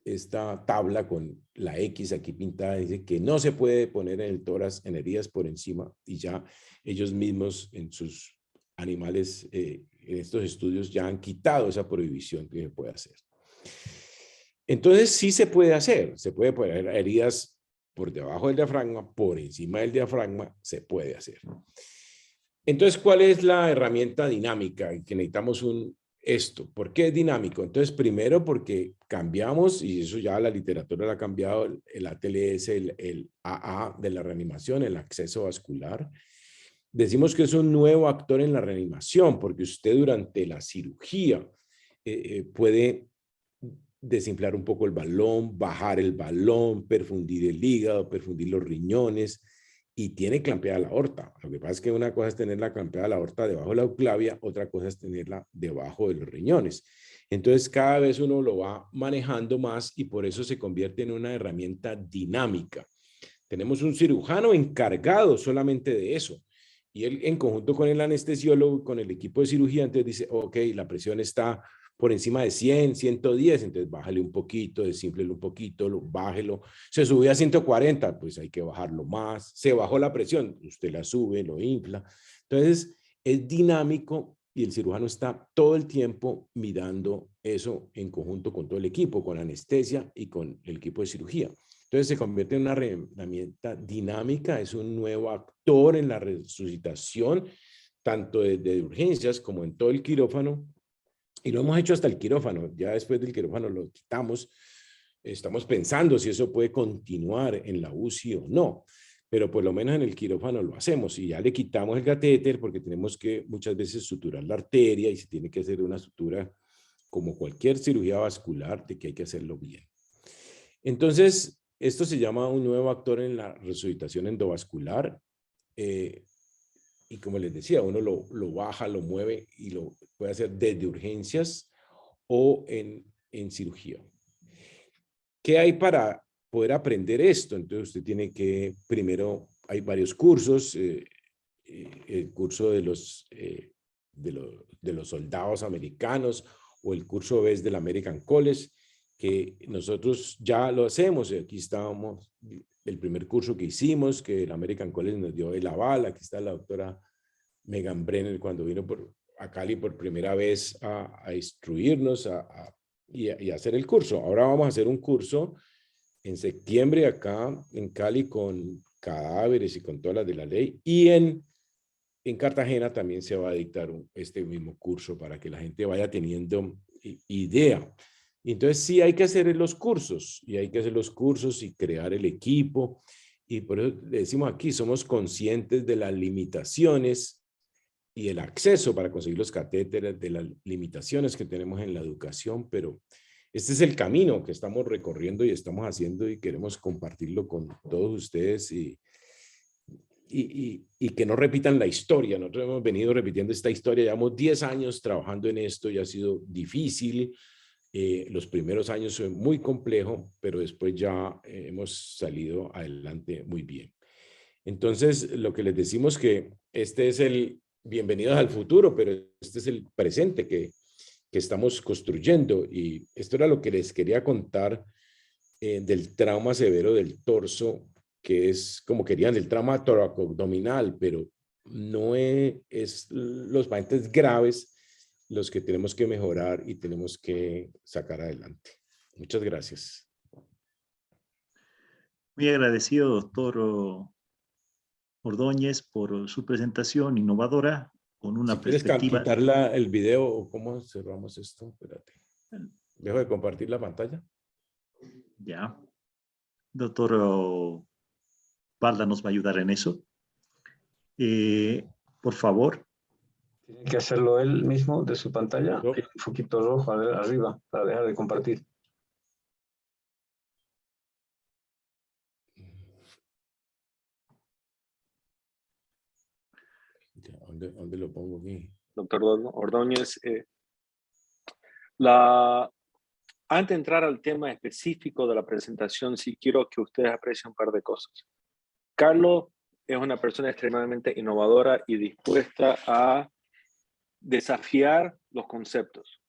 B: esta tabla con la X aquí pintada dice que no se puede poner en el tórax en heridas por encima, y ya ellos mismos en sus animales, en estos estudios ya han quitado esa prohibición que se puede hacer. Entonces sí se puede poner heridas por debajo del diafragma, por encima del diafragma, se puede hacer. Entonces, ¿cuál es la herramienta dinámica? Que necesitamos esto. ¿Por qué es dinámico? Entonces, primero porque cambiamos, y eso ya la literatura lo ha cambiado, el ATLS, el AA de la reanimación, el acceso vascular. Decimos que es un nuevo actor en la reanimación, porque usted durante la cirugía puede desinflar un poco el balón, bajar el balón, perfundir el hígado, perfundir los riñones, y tiene clampeada la aorta. Lo que pasa es que una cosa es tener la clampeada la aorta debajo de la euclavia, otra cosa es tenerla debajo de los riñones. Entonces, cada vez uno lo va manejando más y por eso se convierte en una herramienta dinámica. Tenemos un cirujano encargado solamente de eso. Y él, en conjunto con el anestesiólogo, con el equipo de cirugía, entonces dice, ok, la presión está por encima de 100, 110, entonces bájale un poquito, desinflele un poquito, bájelo. Se subió a 140, pues hay que bajarlo más. Se bajó la presión, usted la sube, lo infla. Entonces, es dinámico y el cirujano está todo el tiempo mirando eso en conjunto con todo el equipo, con anestesia y con el equipo de cirugía. Entonces se convierte en una herramienta dinámica, es un nuevo actor en la resucitación, tanto de urgencias como en todo el quirófano. Y lo hemos hecho hasta el quirófano. Ya después del quirófano lo quitamos. Estamos pensando si eso puede continuar en la UCI o no. Pero por lo menos en el quirófano lo hacemos. Y ya le quitamos el catéter porque tenemos que muchas veces suturar la arteria y se tiene que hacer una sutura como cualquier cirugía vascular, de que hay que hacerlo bien. Entonces, esto se llama un nuevo actor en la resucitación endovascular. Y como les decía, uno lo baja, lo mueve y lo puede hacer desde urgencias o en cirugía. ¿Qué hay para poder aprender esto? Entonces usted tiene que, primero, hay varios cursos, el curso de los soldados americanos o el curso BES del American College, que nosotros ya lo hacemos. Aquí estábamos, el primer curso que hicimos, que el American College nos dio el aval. Aquí está la doctora Megan Brenner cuando vino a Cali por primera vez a instruirnos y a hacer el curso. Ahora vamos a hacer un curso en septiembre acá en Cali con cadáveres y con todas las de la ley. Y en Cartagena también se va a dictar este mismo curso para que la gente vaya teniendo idea. Entonces sí hay que hacer los cursos y crear el equipo. Y por eso le decimos aquí, somos conscientes de las limitaciones y el acceso para conseguir los catéteres, de las limitaciones que tenemos en la educación, pero este es el camino que estamos recorriendo y estamos haciendo y queremos compartirlo con todos ustedes y que no repitan la historia. Nosotros hemos venido repitiendo esta historia, llevamos 10 años trabajando en esto y ha sido difícil. Los primeros años fue muy complejo, pero después ya hemos salido adelante muy bien. Entonces, lo que les decimos que este es el bienvenidos al futuro, pero este es el presente que estamos construyendo. Y esto era lo que les quería contar del trauma severo del torso que es como querían el trauma toracoabdominal, pero no es los pacientes graves los que tenemos que mejorar y tenemos que sacar adelante. Muchas gracias.
A: Muy agradecido, doctor Ordóñez, por su presentación innovadora con
B: Si
A: una
B: quieres
A: perspectiva.
B: quitar el video o cómo cerramos esto, espérate. ¿Dejo de compartir la pantalla?
A: Ya. Doctor Balda nos va a ayudar en eso. Por favor.
C: Tiene que hacerlo él mismo de su pantalla.
B: No.
C: Hay un foquito rojo arriba para dejar de compartir.
B: ¿Dónde lo pongo aquí?
D: Doctor Ordóñez, antes de entrar al tema específico de la presentación, sí quiero que ustedes aprecien un par de cosas. Carlos es una persona extremadamente innovadora y dispuesta a desafiar los conceptos.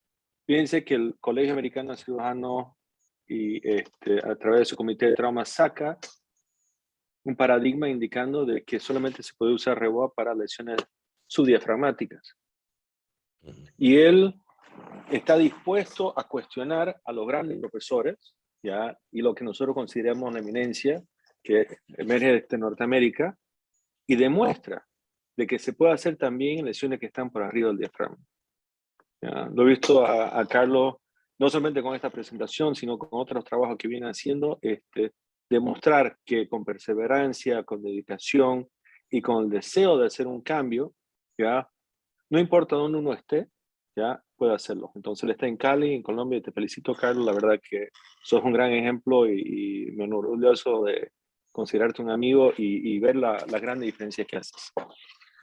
D: Fíjense que el Colegio Americano de Cirujanos y a través de su comité de trauma saca un paradigma indicando de que solamente se puede usar REBOA para lesiones subdiafragmáticas. Y él está dispuesto a cuestionar a los grandes profesores, ¿ya? Y lo que nosotros consideramos una eminencia que emerge de Norteamérica y demuestra de que se puede hacer también en lesiones que están por arriba del diafragma. ¿Ya? Lo he visto a Carlos, no solamente con esta presentación, sino con otros trabajos que viene haciendo, demostrar que con perseverancia, con dedicación y con el deseo de hacer un cambio, ¿ya? No importa dónde uno esté, ya puede hacerlo. Entonces él está en Cali, en Colombia, y te felicito, Carlos. La verdad que sos un gran ejemplo y me enorgullezco de considerarte un amigo y ver las grandes diferencias que haces.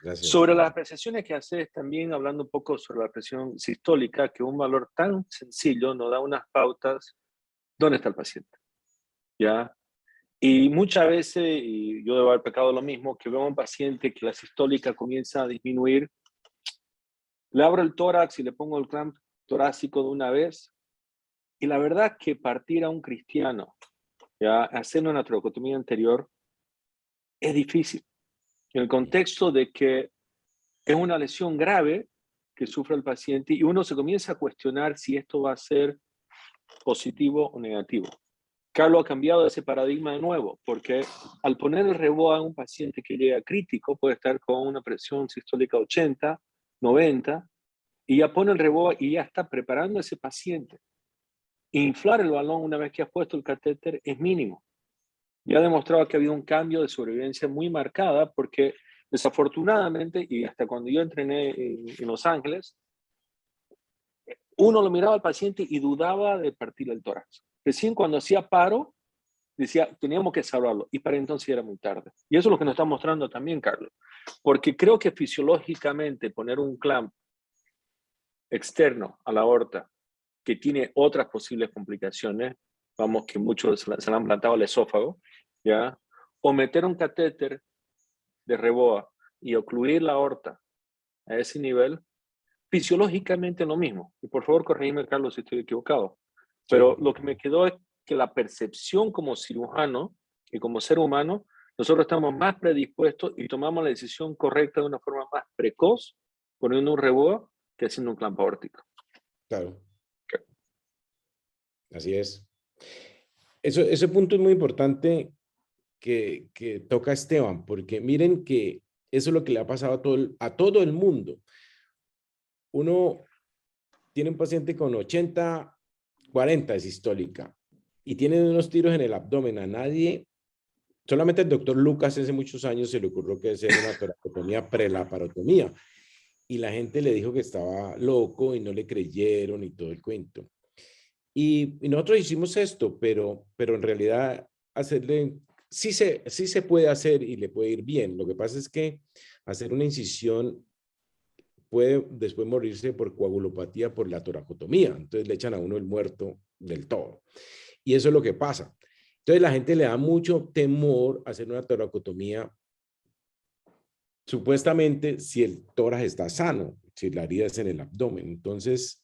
B: Gracias.
D: Sobre las apreciaciones que haces, también hablando un poco sobre la presión sistólica, que un valor tan sencillo nos da unas pautas, ¿dónde está el paciente? ¿Ya? Y muchas veces, y yo debo haber pecado lo mismo, que veo a un paciente que la sistólica comienza a disminuir, le abro el tórax y le pongo el clamp torácico de una vez, y la verdad que partir a un cristiano, ¿ya? Hacer una toracotomía anterior, es difícil. En el contexto de que es una lesión grave que sufre el paciente y uno se comienza a cuestionar si esto va a ser positivo o negativo. Carlos ha cambiado ese paradigma de nuevo, porque al poner el REBOA a un paciente que llega crítico, puede estar con una presión sistólica 80, 90, y ya pone el REBOA y ya está preparando a ese paciente. Inflar el balón una vez que has puesto el catéter es mínimo. Ya ha demostrado que ha habido un cambio de sobrevivencia muy marcada porque desafortunadamente, y hasta cuando yo entrené en Los Ángeles, uno lo miraba al paciente y dudaba de partir el tórax. Recién cuando hacía paro, decía, teníamos que salvarlo. Y para entonces era muy tarde. Y eso es lo que nos está mostrando también, Carlos. Porque creo que fisiológicamente poner un clamp externo a la aorta que tiene otras posibles complicaciones, vamos, que muchos se le han plantado el esófago, ¿ya? O meter un catéter de REBOA y ocluir la aorta a ese nivel, fisiológicamente es lo mismo. Y por favor, corrígeme, Carlos, si estoy equivocado. Pero
B: Sí.
D: lo que me quedó es que la percepción como cirujano y como ser humano, nosotros estamos más predispuestos y tomamos la decisión correcta de una forma más precoz, poniendo un REBOA que haciendo un clamp aórtico.
B: Claro. Así es. Ese punto es muy importante que toca Esteban, porque miren que eso es lo que le ha pasado a todo el mundo. Uno tiene un paciente con 80, 40 de sistólica y tiene unos tiros en el abdomen. A nadie, solamente el doctor Lucas hace muchos años se le ocurrió que hacer una toracotomía prelaparotomía y la gente le dijo que estaba loco y no le creyeron y todo el cuento. Y nosotros hicimos esto, pero en realidad hacerle, sí se puede hacer y le puede ir bien. Lo que pasa es que hacer una incisión puede después morirse por coagulopatía por la toracotomía. Entonces le echan a uno el muerto del todo. Y eso es lo que pasa. Entonces la gente le da mucho temor a hacer una toracotomía supuestamente si el tórax está sano, si la herida es en el abdomen. Entonces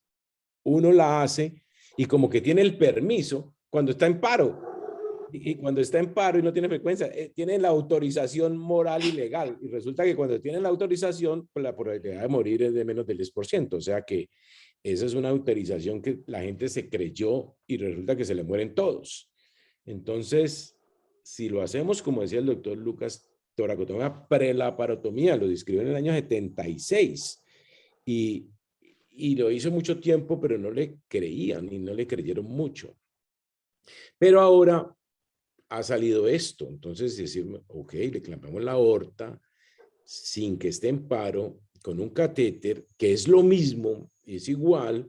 B: uno la hace y como que tiene el permiso cuando está en paro. Y cuando está en paro y no tiene frecuencia, tiene la autorización moral y legal. Y resulta que cuando tienen la autorización, pues la probabilidad de morir es de menos del 10%. O sea que esa es una autorización que la gente se creyó y resulta que se le mueren todos. Entonces, si lo hacemos, como decía el doctor Lucas, toracotomía prelaparotomía, lo describió en el año 76. Y lo hizo mucho tiempo, pero no le creían y no le creyeron mucho. Pero ahora ha salido esto, entonces decir, ok, le clampamos la aorta sin que esté en paro, con un catéter, que es lo mismo, es igual,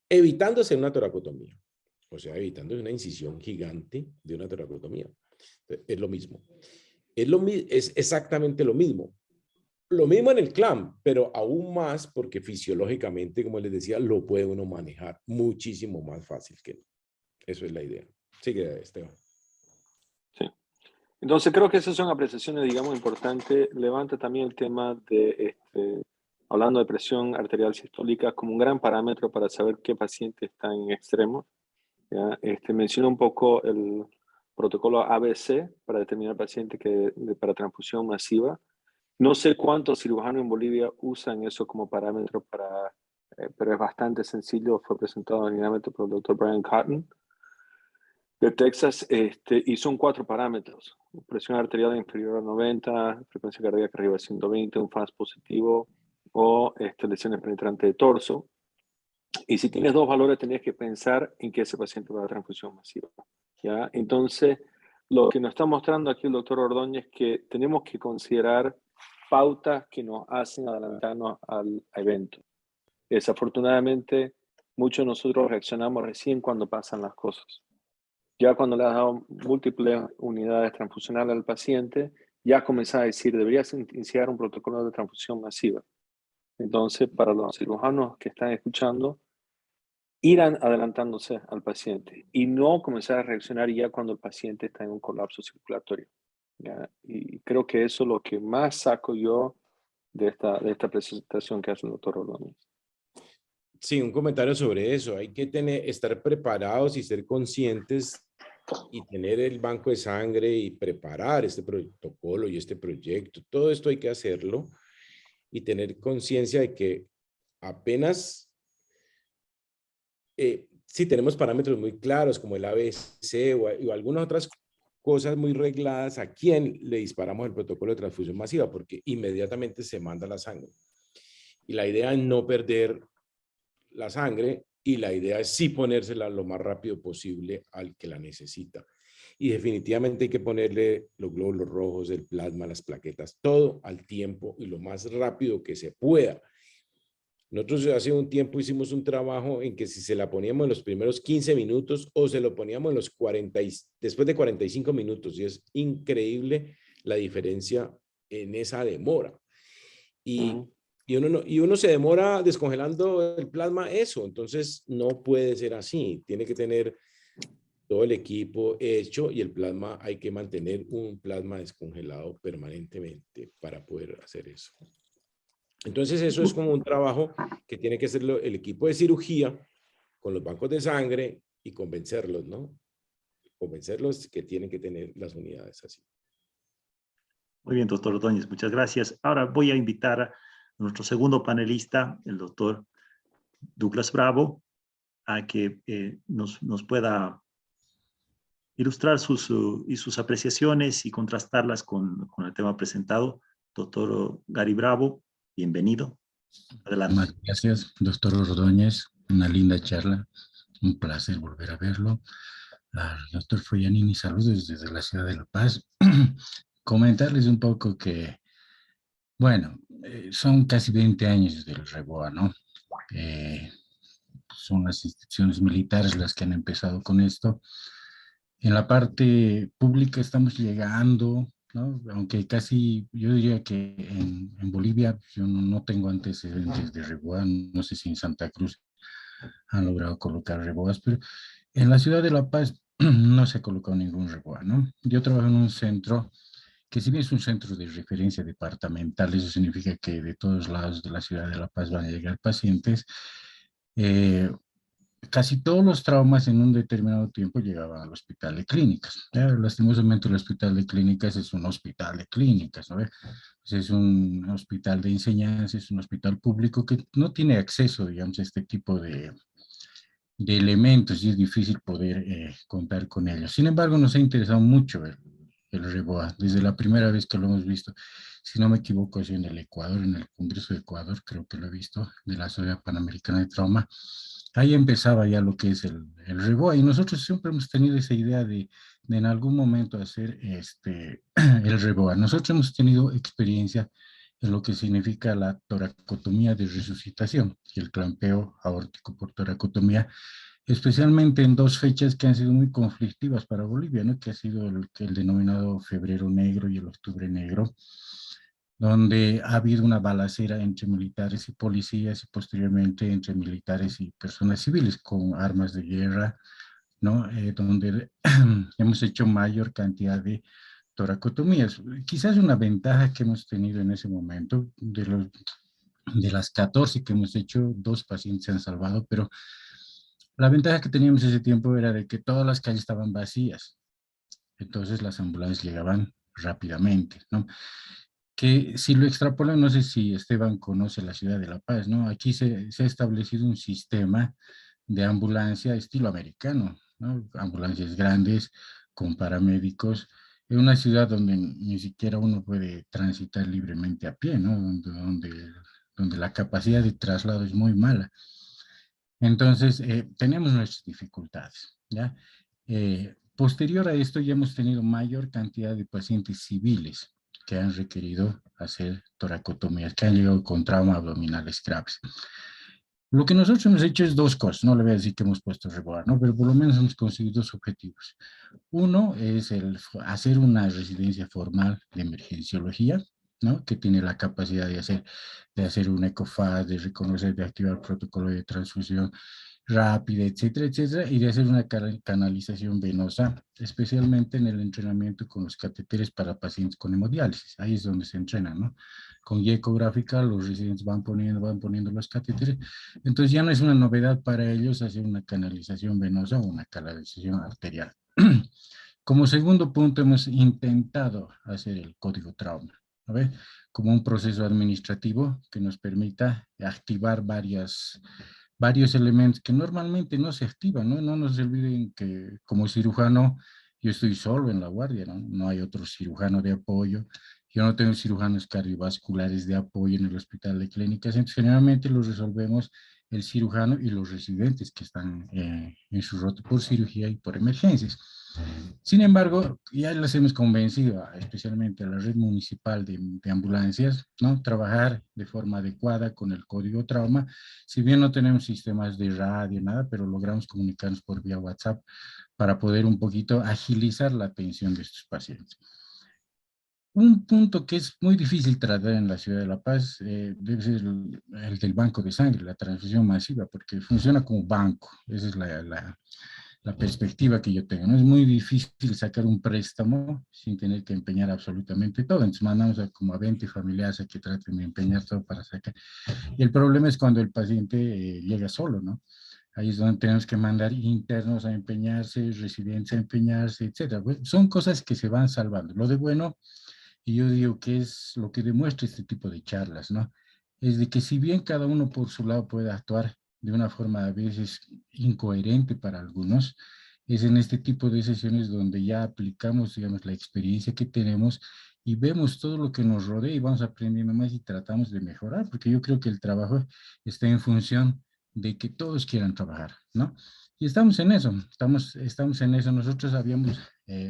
B: evitando hacer una toracotomía, o sea, evitando una incisión gigante de una toracotomía. Es lo mismo. Es exactamente lo mismo. Lo mismo en el clamp, pero aún más porque fisiológicamente, como les decía, lo puede uno manejar muchísimo más fácil que no. Eso es la idea. Sigue, Esteban.
D: Sí. Entonces creo que esas son apreciaciones, digamos, importantes. Levanta también el tema de, hablando de presión arterial sistólica como un gran parámetro para saber qué paciente está en extremo. ¿Ya? Menciona un poco el protocolo ABC para determinar paciente para transfusión masiva. No sé cuántos cirujanos en Bolivia usan eso como parámetro pero es bastante sencillo. Fue presentado originalmente por el doctor Brian Cotton de Texas, y son 4 parámetros: presión arterial inferior a 90, frecuencia cardíaca arriba de 120, un FAS positivo o lesiones penetrantes de torso. Y si tienes 2 valores, tenías que pensar en que ese paciente va a transfusión masiva, ¿ya? Entonces, lo que nos está mostrando aquí el doctor Ordóñez es que tenemos que considerar pautas que nos hacen adelantarnos al evento. Desafortunadamente, muchos de nosotros reaccionamos recién cuando pasan las cosas. Ya cuando le has dado múltiples unidades transfusionales al paciente, ya comenzás a decir, deberías iniciar un protocolo de transfusión masiva. Entonces, para los cirujanos que están escuchando, irán adelantándose al paciente y no comenzar a reaccionar ya cuando el paciente está en un colapso circulatorio, ¿ya? Y creo que eso es lo que más saco yo de esta presentación que hace el doctor Ordóñez.
B: Sí, un comentario sobre eso. Hay que estar preparados y ser conscientes y tener el banco de sangre y preparar este protocolo y este proyecto. Todo esto hay que hacerlo y tener conciencia de que apenas, si tenemos parámetros muy claros como el ABC o algunas otras cosas muy regladas, ¿a quién le disparamos el protocolo de transfusión masiva? Porque inmediatamente se manda la sangre. Y la idea es no perder la sangre y la idea es sí ponérsela lo más rápido posible al que la necesita. Y definitivamente hay que ponerle los glóbulos rojos, el plasma, las plaquetas, todo al tiempo y lo más rápido que se pueda. Nosotros hace un tiempo hicimos un trabajo en que si se la poníamos en los primeros 15 minutos o se lo poníamos en los después de 45 minutos, y es increíble la diferencia en esa demora. Y uno se demora descongelando el plasma, eso. Entonces, no puede ser así. Tiene que tener todo el equipo hecho y el plasma, hay que mantener un plasma descongelado permanentemente para poder hacer eso. Entonces, eso es como un trabajo que tiene que hacerlo el equipo de cirugía con los bancos de sangre y convencerlos, ¿no? Convencerlos que tienen que tener las unidades así.
A: Muy bien, doctor Ordóñez, muchas gracias. Ahora voy a invitar a nuestro segundo panelista, el doctor Douglas Bravo, a que nos pueda ilustrar sus apreciaciones y contrastarlas con el tema presentado. Doctor Gary Bravo, bienvenido. Adelante.
E: Muchas gracias, doctor Ordóñez. Una linda charla. Un placer volver a verlo. Al doctor Foyanini, saludos desde la ciudad de La Paz. Comentarles un poco que, bueno, son casi 20 años del REBOA, ¿no? Son las instituciones militares las que han empezado con esto. En la parte pública estamos llegando, ¿no? Aunque casi, yo diría que en Bolivia yo no tengo antecedentes de REBOA, no sé si en Santa Cruz han logrado colocar REBOAs, pero en la ciudad de La Paz no se ha colocado ningún REBOA, ¿no? Yo trabajo en un centro que si bien es un centro de referencia departamental, eso significa que de todos lados de la ciudad de La Paz van a llegar pacientes. casi todos los traumas en un determinado tiempo llegaban al hospital de clínicas. ¿Ya? Lastimosamente el hospital de clínicas es un hospital de clínicas, ¿no? Pues es un hospital de enseñanza, es un hospital público que no tiene acceso, digamos, a este tipo de elementos y es difícil poder contar con ellos. Sin embargo, nos ha interesado mucho el REBOA, desde la primera vez que lo hemos visto. Si no me equivoco, es en el Ecuador, en el Congreso de Ecuador, creo que lo he visto, de la Sociedad Panamericana de Trauma. Ahí empezaba ya lo que es el REBOA y nosotros siempre hemos tenido esa idea de en algún momento hacer el REBOA. Nosotros hemos tenido experiencia en lo que significa la toracotomía de resucitación y el clampeo aórtico por toracotomía, especialmente en dos fechas que han sido muy conflictivas para Bolivia, ¿no? Que ha sido el denominado Febrero Negro y el Octubre Negro, donde ha habido una balacera entre militares y policías y posteriormente entre militares y personas civiles con armas de guerra, ¿no? Donde hemos hecho mayor cantidad de toracotomías. Quizás una ventaja que hemos tenido en ese momento, de las 14 que hemos hecho, 2 pacientes se han salvado, pero la ventaja que teníamos ese tiempo era de que todas las calles estaban vacías, entonces las ambulancias llegaban rápidamente, ¿no? Que si lo extrapolan, no sé si Esteban conoce la ciudad de La Paz, ¿no? Aquí se ha establecido un sistema de ambulancia estilo americano, ¿no? Ambulancias grandes con paramédicos, en una ciudad donde ni siquiera uno puede transitar libremente a pie, ¿no? Donde la capacidad de traslado es muy mala. Entonces, tenemos nuestras dificultades, ¿ya? Posterior a esto, ya hemos tenido mayor cantidad de pacientes civiles que han requerido hacer toracotomías, que han llegado con trauma abdominales graves. Lo que nosotros hemos hecho es dos cosas, no le voy a decir que hemos puesto reboar, ¿no? Pero por lo menos hemos conseguido dos objetivos. Uno es hacer una residencia formal de emergenciología, ¿no? Que tiene la capacidad de hacer un ECOFAS, de reconocer, de activar el protocolo de transfusión rápida, etcétera, etcétera, y de hacer una canalización venosa, especialmente en el entrenamiento con los catéteres para pacientes con hemodiálisis. Ahí es donde se entrena, ¿no? Con guía ecográfica, los residentes van poniendo los catéteres. Entonces ya no es una novedad para ellos hacer una canalización venosa o una canalización arterial. Como segundo punto, hemos intentado hacer el código trauma, ¿no ve? Como un proceso administrativo que nos permita activar varios elementos que normalmente no se activan, ¿no? No nos olviden que como cirujano yo estoy solo en la guardia, ¿no? No hay otro cirujano de apoyo. Yo no tengo cirujanos cardiovasculares de apoyo en el hospital de clínicas, entonces generalmente los resolvemos el cirujano y los residentes que están en su rota por cirugía y por emergencias. Sin embargo, ya les hemos convencido, especialmente a la red municipal de ambulancias, ¿no? Trabajar de forma adecuada con el código trauma. Si bien no tenemos sistemas de radio, nada, pero logramos comunicarnos por vía WhatsApp para poder un poquito agilizar la atención de estos pacientes. Un punto que es muy difícil tratar en la ciudad de La Paz debe ser el del banco de sangre, la transfusión masiva, porque funciona como banco. Esa es la perspectiva que yo tengo, ¿no? Es muy difícil sacar un préstamo sin tener que empeñar absolutamente todo. Entonces mandamos como a 20 familiares a que traten de empeñar todo para sacar. Y el problema es cuando el paciente llega solo, ¿no? Ahí es donde tenemos que mandar internos a empeñarse, residentes a empeñarse, etcétera. Pues son cosas que se van salvando. Lo de bueno, y yo digo que es lo que demuestra este tipo de charlas, ¿no? Es de que si bien cada uno por su lado puede actuar de una forma a veces incoherente para algunos, es en este tipo de sesiones donde ya aplicamos, digamos, la experiencia que tenemos y vemos todo lo que nos rodea y vamos aprendiendo más y tratamos de mejorar, porque yo creo que el trabajo está en función de que todos quieran trabajar, ¿no? Y estamos en eso, estamos en eso. Nosotros habíamos,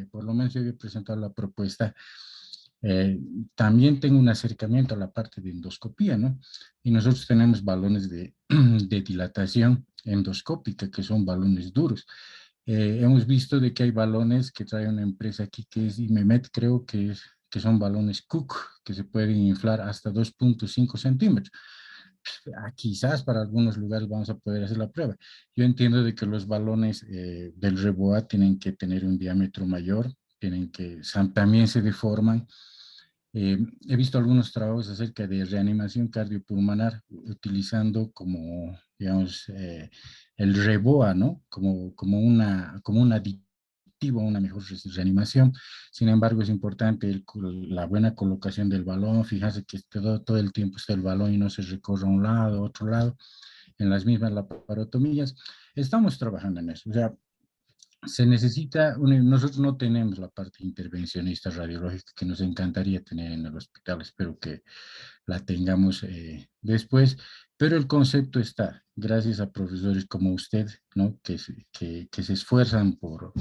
E: por lo menos yo había presentado la propuesta. También tengo un acercamiento a la parte de endoscopía, ¿no? Y nosotros tenemos balones de dilatación endoscópica, que son balones duros. Hemos visto de que hay balones que trae una empresa aquí que es IMEMET, creo que son balones Cook, que se pueden inflar hasta 2.5 centímetros. Quizás para algunos lugares vamos a poder hacer la prueba. Yo entiendo de que los balones del REBOA tienen que tener un diámetro mayor, también se deforman. He visto algunos trabajos acerca de reanimación cardiopulmonar utilizando como, digamos, el REBOA, ¿no? Como un aditivo a una mejor reanimación. Sin embargo, es importante la buena colocación del balón, fijarse que todo el tiempo está el balón y no se recorre a un lado, a otro lado, en las mismas laparotomías. Estamos trabajando en eso. O sea, se necesita, nosotros no tenemos la parte intervencionista radiológica que nos encantaría tener en el hospital, espero que la tengamos después, pero el concepto está, gracias a profesores como usted, ¿no? Que se esfuerzan por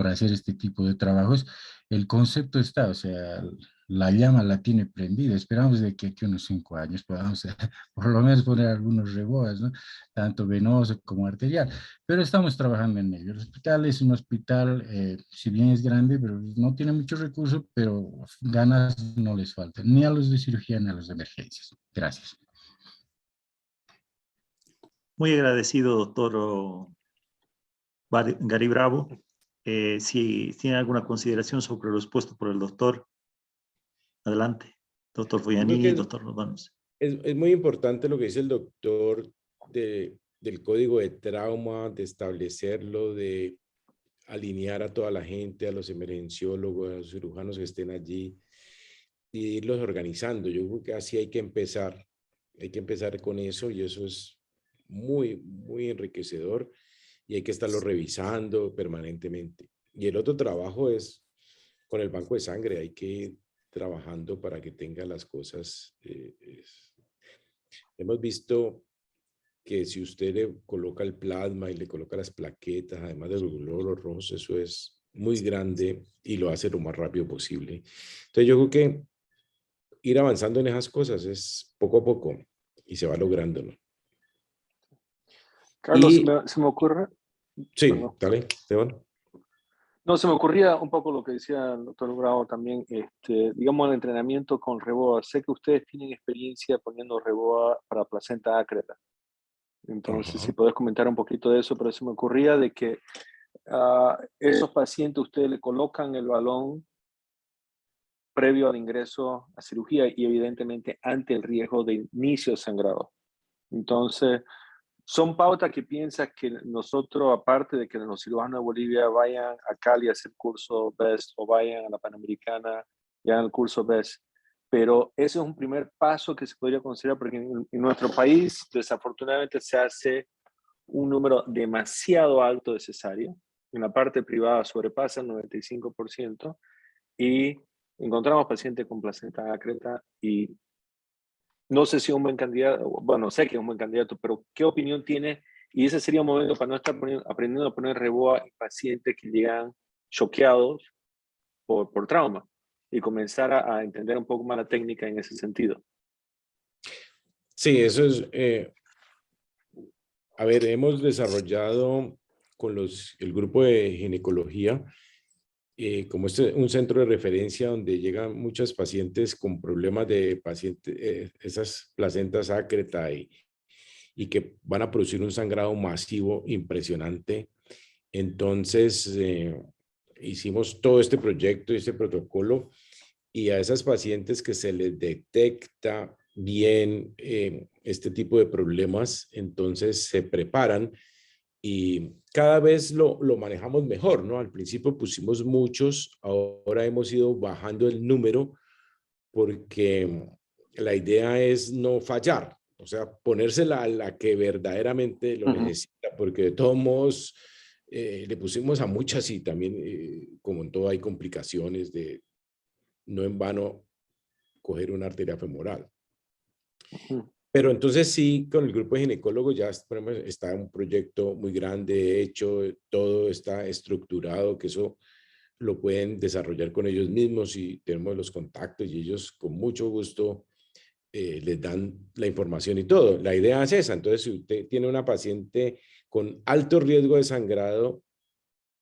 E: hacer este tipo de trabajos, el concepto está, o sea, la llama la tiene prendida, esperamos de que aquí unos 5 años podamos por lo menos poner algunos reboas, ¿no? Tanto venoso como arterial, pero estamos trabajando en ello. El hospital es un hospital, si bien es grande, pero no tiene muchos recursos, pero ganas no les faltan, ni a los de cirugía ni a los de emergencias. Gracias.
A: Muy agradecido, doctor Gary Bravo. Si tiene alguna consideración sobre lo expuesto por el doctor, adelante. Doctor Foyanini, doctor Rodanos.
B: Es muy importante lo que dice el doctor del código de trauma, de establecerlo, de alinear a toda la gente, a los emergenciólogos, a los cirujanos que estén allí, y irlos organizando. Yo creo que así hay que empezar con eso, y eso es muy, muy enriquecedor, y hay que estarlo revisando permanentemente. Y el otro trabajo es con el banco de sangre, hay que ir trabajando para que tenga las cosas. Hemos visto que si usted le coloca el plasma y le coloca las plaquetas, además de los glóbulos rojos, eso es muy grande y lo hace lo más rápido posible. Entonces yo creo que ir avanzando en esas cosas es poco a poco y se va logrando, ¿no?
D: Carlos, se me ocurre.
B: Sí,
D: perdón.
B: dale, Esteban.
D: No, se me ocurría un poco lo que decía el doctor Bravo también, digamos, el entrenamiento con REBOA. Sé que ustedes tienen experiencia poniendo REBOA para placenta ácreta. Entonces, si podés comentar un poquito de eso, pero se me ocurría de que esos pacientes ustedes le colocan el balón previo al ingreso a cirugía y evidentemente ante el riesgo de inicio de sangrado. Entonces, son pautas que piensas que nosotros, aparte de que los cirujanos de Bolivia vayan a Cali a hacer curso BEST o vayan a la Panamericana y hagan el curso BEST, pero ese es un primer paso que se podría considerar porque en nuestro país desafortunadamente se hace un número demasiado alto de cesárea. En la parte privada sobrepasa el 95% y encontramos pacientes con placenta ácreta y no sé si es un buen candidato, bueno, sé que es un buen candidato, pero ¿qué opinión tiene? Y ese sería un momento para no estar aprendiendo a poner REBOA en pacientes que llegan choqueados por trauma y comenzar a entender un poco más la técnica en ese sentido.
B: Sí, eso es... a ver, hemos desarrollado con el grupo de ginecología como un centro de referencia donde llegan muchas pacientes con problemas de esas placentas ácreta y que van a producir un sangrado masivo impresionante. Entonces, hicimos todo este proyecto y este protocolo, y a esas pacientes que se les detecta bien este tipo de problemas, entonces se preparan y cada vez lo manejamos mejor, ¿no? Al principio pusimos muchos, ahora hemos ido bajando el número porque la idea es no fallar, o sea, ponérsela a la que verdaderamente lo necesita, porque de todos modos le pusimos a muchas y también, como en todo, hay complicaciones de no en vano coger una arteria femoral. Pero entonces sí, con el grupo de ginecólogos ya está un proyecto muy grande hecho, todo está estructurado, que eso lo pueden desarrollar con ellos mismos y tenemos los contactos y ellos con mucho gusto les dan la información y todo. La idea es esa. Entonces, si usted tiene una paciente con alto riesgo de sangrado,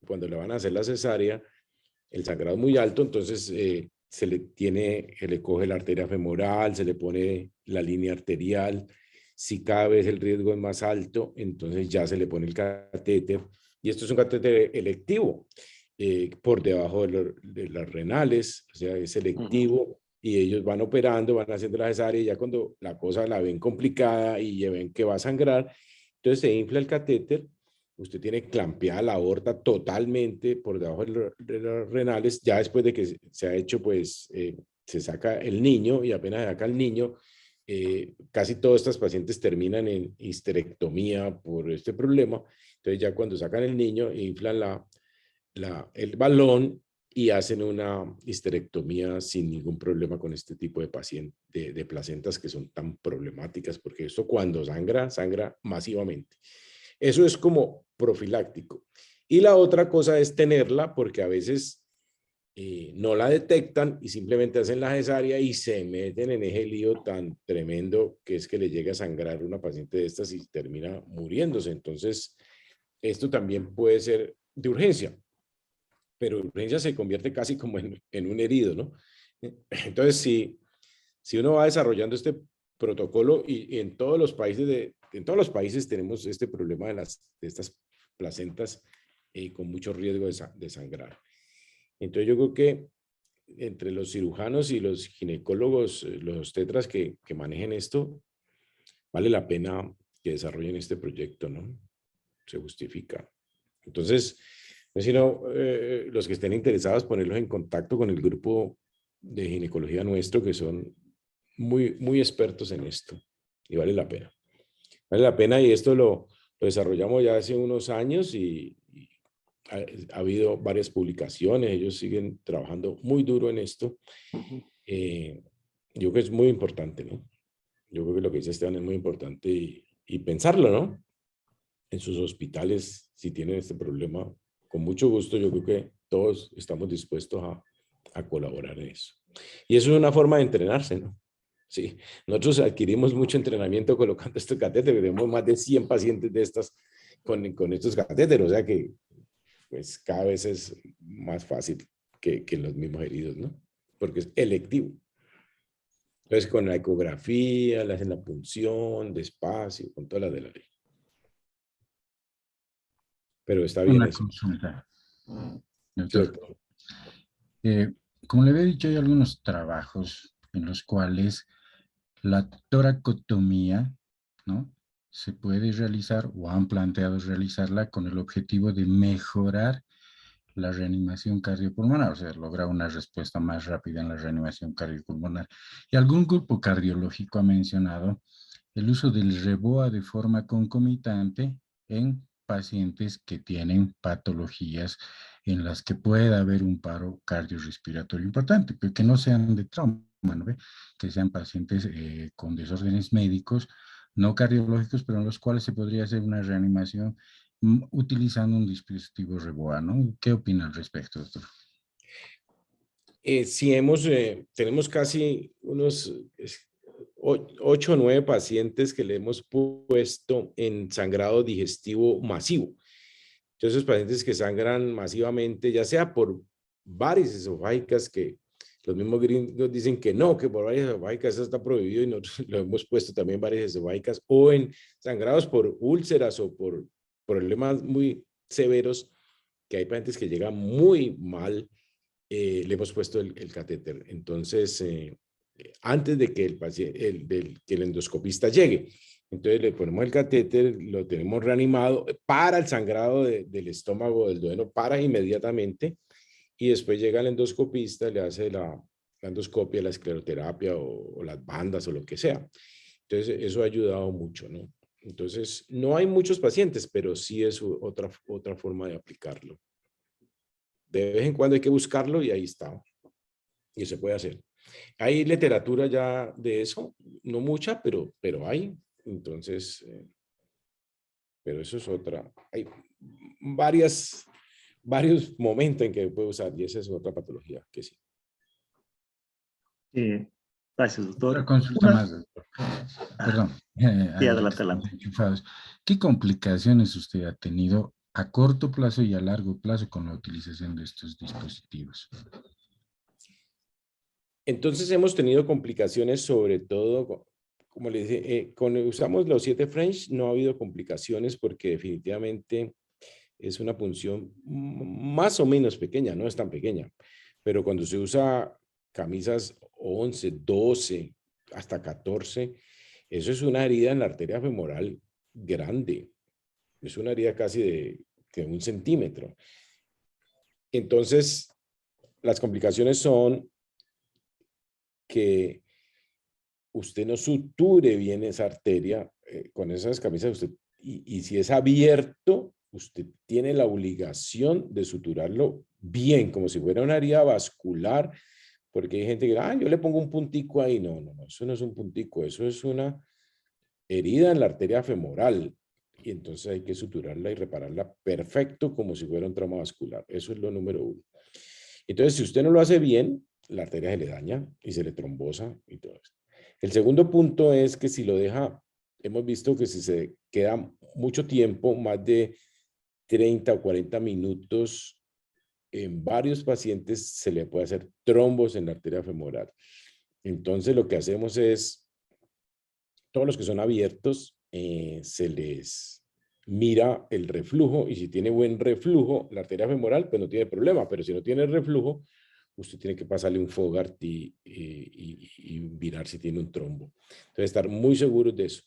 B: cuando le van a hacer la cesárea, el sangrado es muy alto, entonces se le coge la arteria femoral, se le pone la línea arterial. Si cada vez el riesgo es más alto, entonces ya se le pone el catéter. Y esto es un catéter electivo, por debajo de las renales, o sea, es selectivo y ellos van operando, van haciendo la cesárea, y ya cuando la cosa la ven complicada y ya ven que va a sangrar, entonces se infla el catéter, usted tiene clampeada la aorta totalmente por debajo de los renales, ya después de que se ha hecho, pues, se saca el niño, y apenas se saca el niño, casi todos estos pacientes terminan en histerectomía por este problema. Entonces ya cuando sacan el niño, inflan el balón y hacen una histerectomía sin ningún problema con este tipo de pacientes, de placentas que son tan problemáticas, porque esto cuando sangra, sangra masivamente. Eso es como profiláctico. Y la otra cosa es tenerla, porque a veces no la detectan y simplemente hacen la cesárea y se meten en ese lío tan tremendo que es que le llega a sangrar una paciente de estas y termina muriéndose. Entonces, esto también puede ser de urgencia, pero urgencia se convierte casi como en un herido, ¿no? Entonces, si uno va desarrollando este protocolo, y en todos los países tenemos este problema de estas placentas con mucho riesgo de sangrar. Entonces yo creo que entre los cirujanos y los ginecólogos, los obstetras que manejen esto, vale la pena que desarrollen este proyecto, ¿no? Se justifica. Entonces, sino los que estén interesados, ponerlos en contacto con el grupo de ginecología nuestro, que son muy, muy expertos en esto, y vale la pena. Vale la pena, y esto lo desarrollamos ya hace unos años, y ha habido varias publicaciones, ellos siguen trabajando muy duro en esto. Yo creo que es muy importante, ¿no? Yo creo que lo que dice Esteban es muy importante, y pensarlo, ¿no? En sus hospitales, si tienen este problema, con mucho gusto, yo creo que todos estamos dispuestos a colaborar en eso. Y eso es una forma de entrenarse, ¿no? Sí, nosotros adquirimos mucho entrenamiento colocando estos catéteres, tenemos más de 100 pacientes de estas con estos catéteres, o sea que pues cada vez es más fácil que los mismos heridos, ¿no? Porque es electivo. Entonces con la ecografía, le hacen la punción, despacio, con todas las de la ley. Pero está bien
E: Una
B: eso.
E: consulta, doctor.
B: Cierto.
E: Como le había dicho, hay algunos trabajos en los cuales la toracotomía, ¿no?, se puede realizar o han planteado realizarla con el objetivo de mejorar la reanimación cardiopulmonar, o sea, lograr una respuesta más rápida en la reanimación cardiopulmonar. Y algún grupo cardiológico ha mencionado el uso del REBOA de forma concomitante en pacientes que tienen patologías en las que pueda haber un paro cardiorrespiratorio importante, pero que no sean de trauma, ¿no ve? Que sean pacientes con desórdenes médicos, no cardiológicos, pero en los cuales se podría hacer una reanimación utilizando un dispositivo REBOA, ¿no? ¿Qué opina al respecto, doctor?
B: Sí, tenemos casi unos 8 o 9 pacientes que le hemos puesto en sangrado digestivo masivo. Entonces, esos pacientes que sangran masivamente, ya sea por varices esofágicas, que los mismos gringos dicen que no, que por varices esofágicas eso está prohibido, y nosotros lo hemos puesto también varices esofágicas, o en sangrados por úlceras o por problemas muy severos, que hay pacientes que llegan muy mal, le hemos puesto el catéter. Entonces, antes de que que el endoscopista llegue. Entonces le ponemos el catéter, lo tenemos reanimado para el sangrado del estómago, del duodeno, para inmediatamente, y después llega el endoscopista, le hace la endoscopia, la escleroterapia o las bandas o lo que sea. Entonces eso ha ayudado mucho, ¿no? Entonces no hay muchos pacientes, pero sí es otra forma de aplicarlo. De vez en cuando hay que buscarlo, y ahí está. Y se puede hacer. Hay literatura ya de eso, no mucha, pero hay. Entonces, pero eso es otra. Hay varios momentos en que puede usar, y esa es otra patología que sí.
A: Gracias, doctor.
E: Otra consulta más, doctor. Perdón.
A: Sí, adelante, adelante.
E: Enchufados. ¿Qué complicaciones usted ha tenido a corto plazo y a largo plazo con la utilización de estos dispositivos?
B: Entonces hemos tenido complicaciones, sobre todo, como le dije, cuando usamos los 7 French no ha habido complicaciones, porque definitivamente es una punción más o menos pequeña, no es tan pequeña, pero cuando se usa camisas 11, 12, hasta 14, eso es una herida en la arteria femoral grande. Es una herida casi de 1 centímetro. Entonces, las complicaciones son que usted no suture bien esa arteria con esas camisas. Y si es abierto, usted tiene la obligación de suturarlo bien, como si fuera una herida vascular, porque hay gente que, yo le pongo un puntico ahí. No, eso no es un puntico, eso es una herida en la arteria femoral. Y entonces hay que suturarla y repararla perfecto, como si fuera un trauma vascular. Eso es lo número 1. Entonces, si usted no lo hace bien, la arteria se le daña y se le trombosa y todo esto. El segundo punto es que si lo deja, hemos visto que si se queda mucho tiempo, más de 30 o 40 minutos, en varios pacientes se le puede hacer trombos en la arteria femoral. Entonces, lo que hacemos es, todos los que son abiertos, se les mira el reflujo, y si tiene buen reflujo, la arteria femoral, pues no tiene problema, pero si no tiene reflujo, usted tiene que pasarle un Fogart y mirar si tiene un trombo. Entonces, estar muy seguros de eso.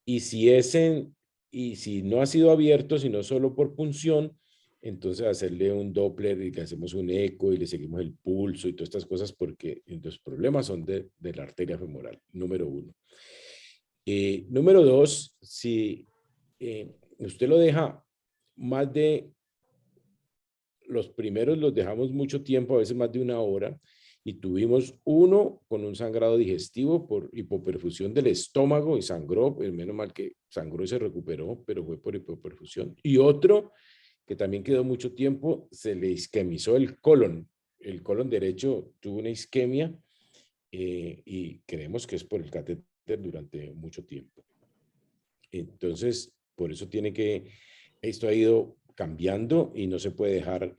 B: Y si no ha sido abierto, sino solo por punción, entonces hacerle un Doppler y le hacemos un eco y le seguimos el pulso y todas estas cosas, porque los problemas son de la arteria femoral, número 1. Número 2, si usted lo deja más de, los primeros los dejamos mucho tiempo, a veces más de 1 hora, y tuvimos uno con un sangrado digestivo por hipoperfusión del estómago y sangró, pues menos mal que sangró y se recuperó, pero fue por hipoperfusión. Y otro que también quedó mucho tiempo, se le isquemizó el colon derecho tuvo una isquemia, y creemos que es por el catéter durante mucho tiempo. Entonces, por eso esto ha ido cambiando y no se puede dejar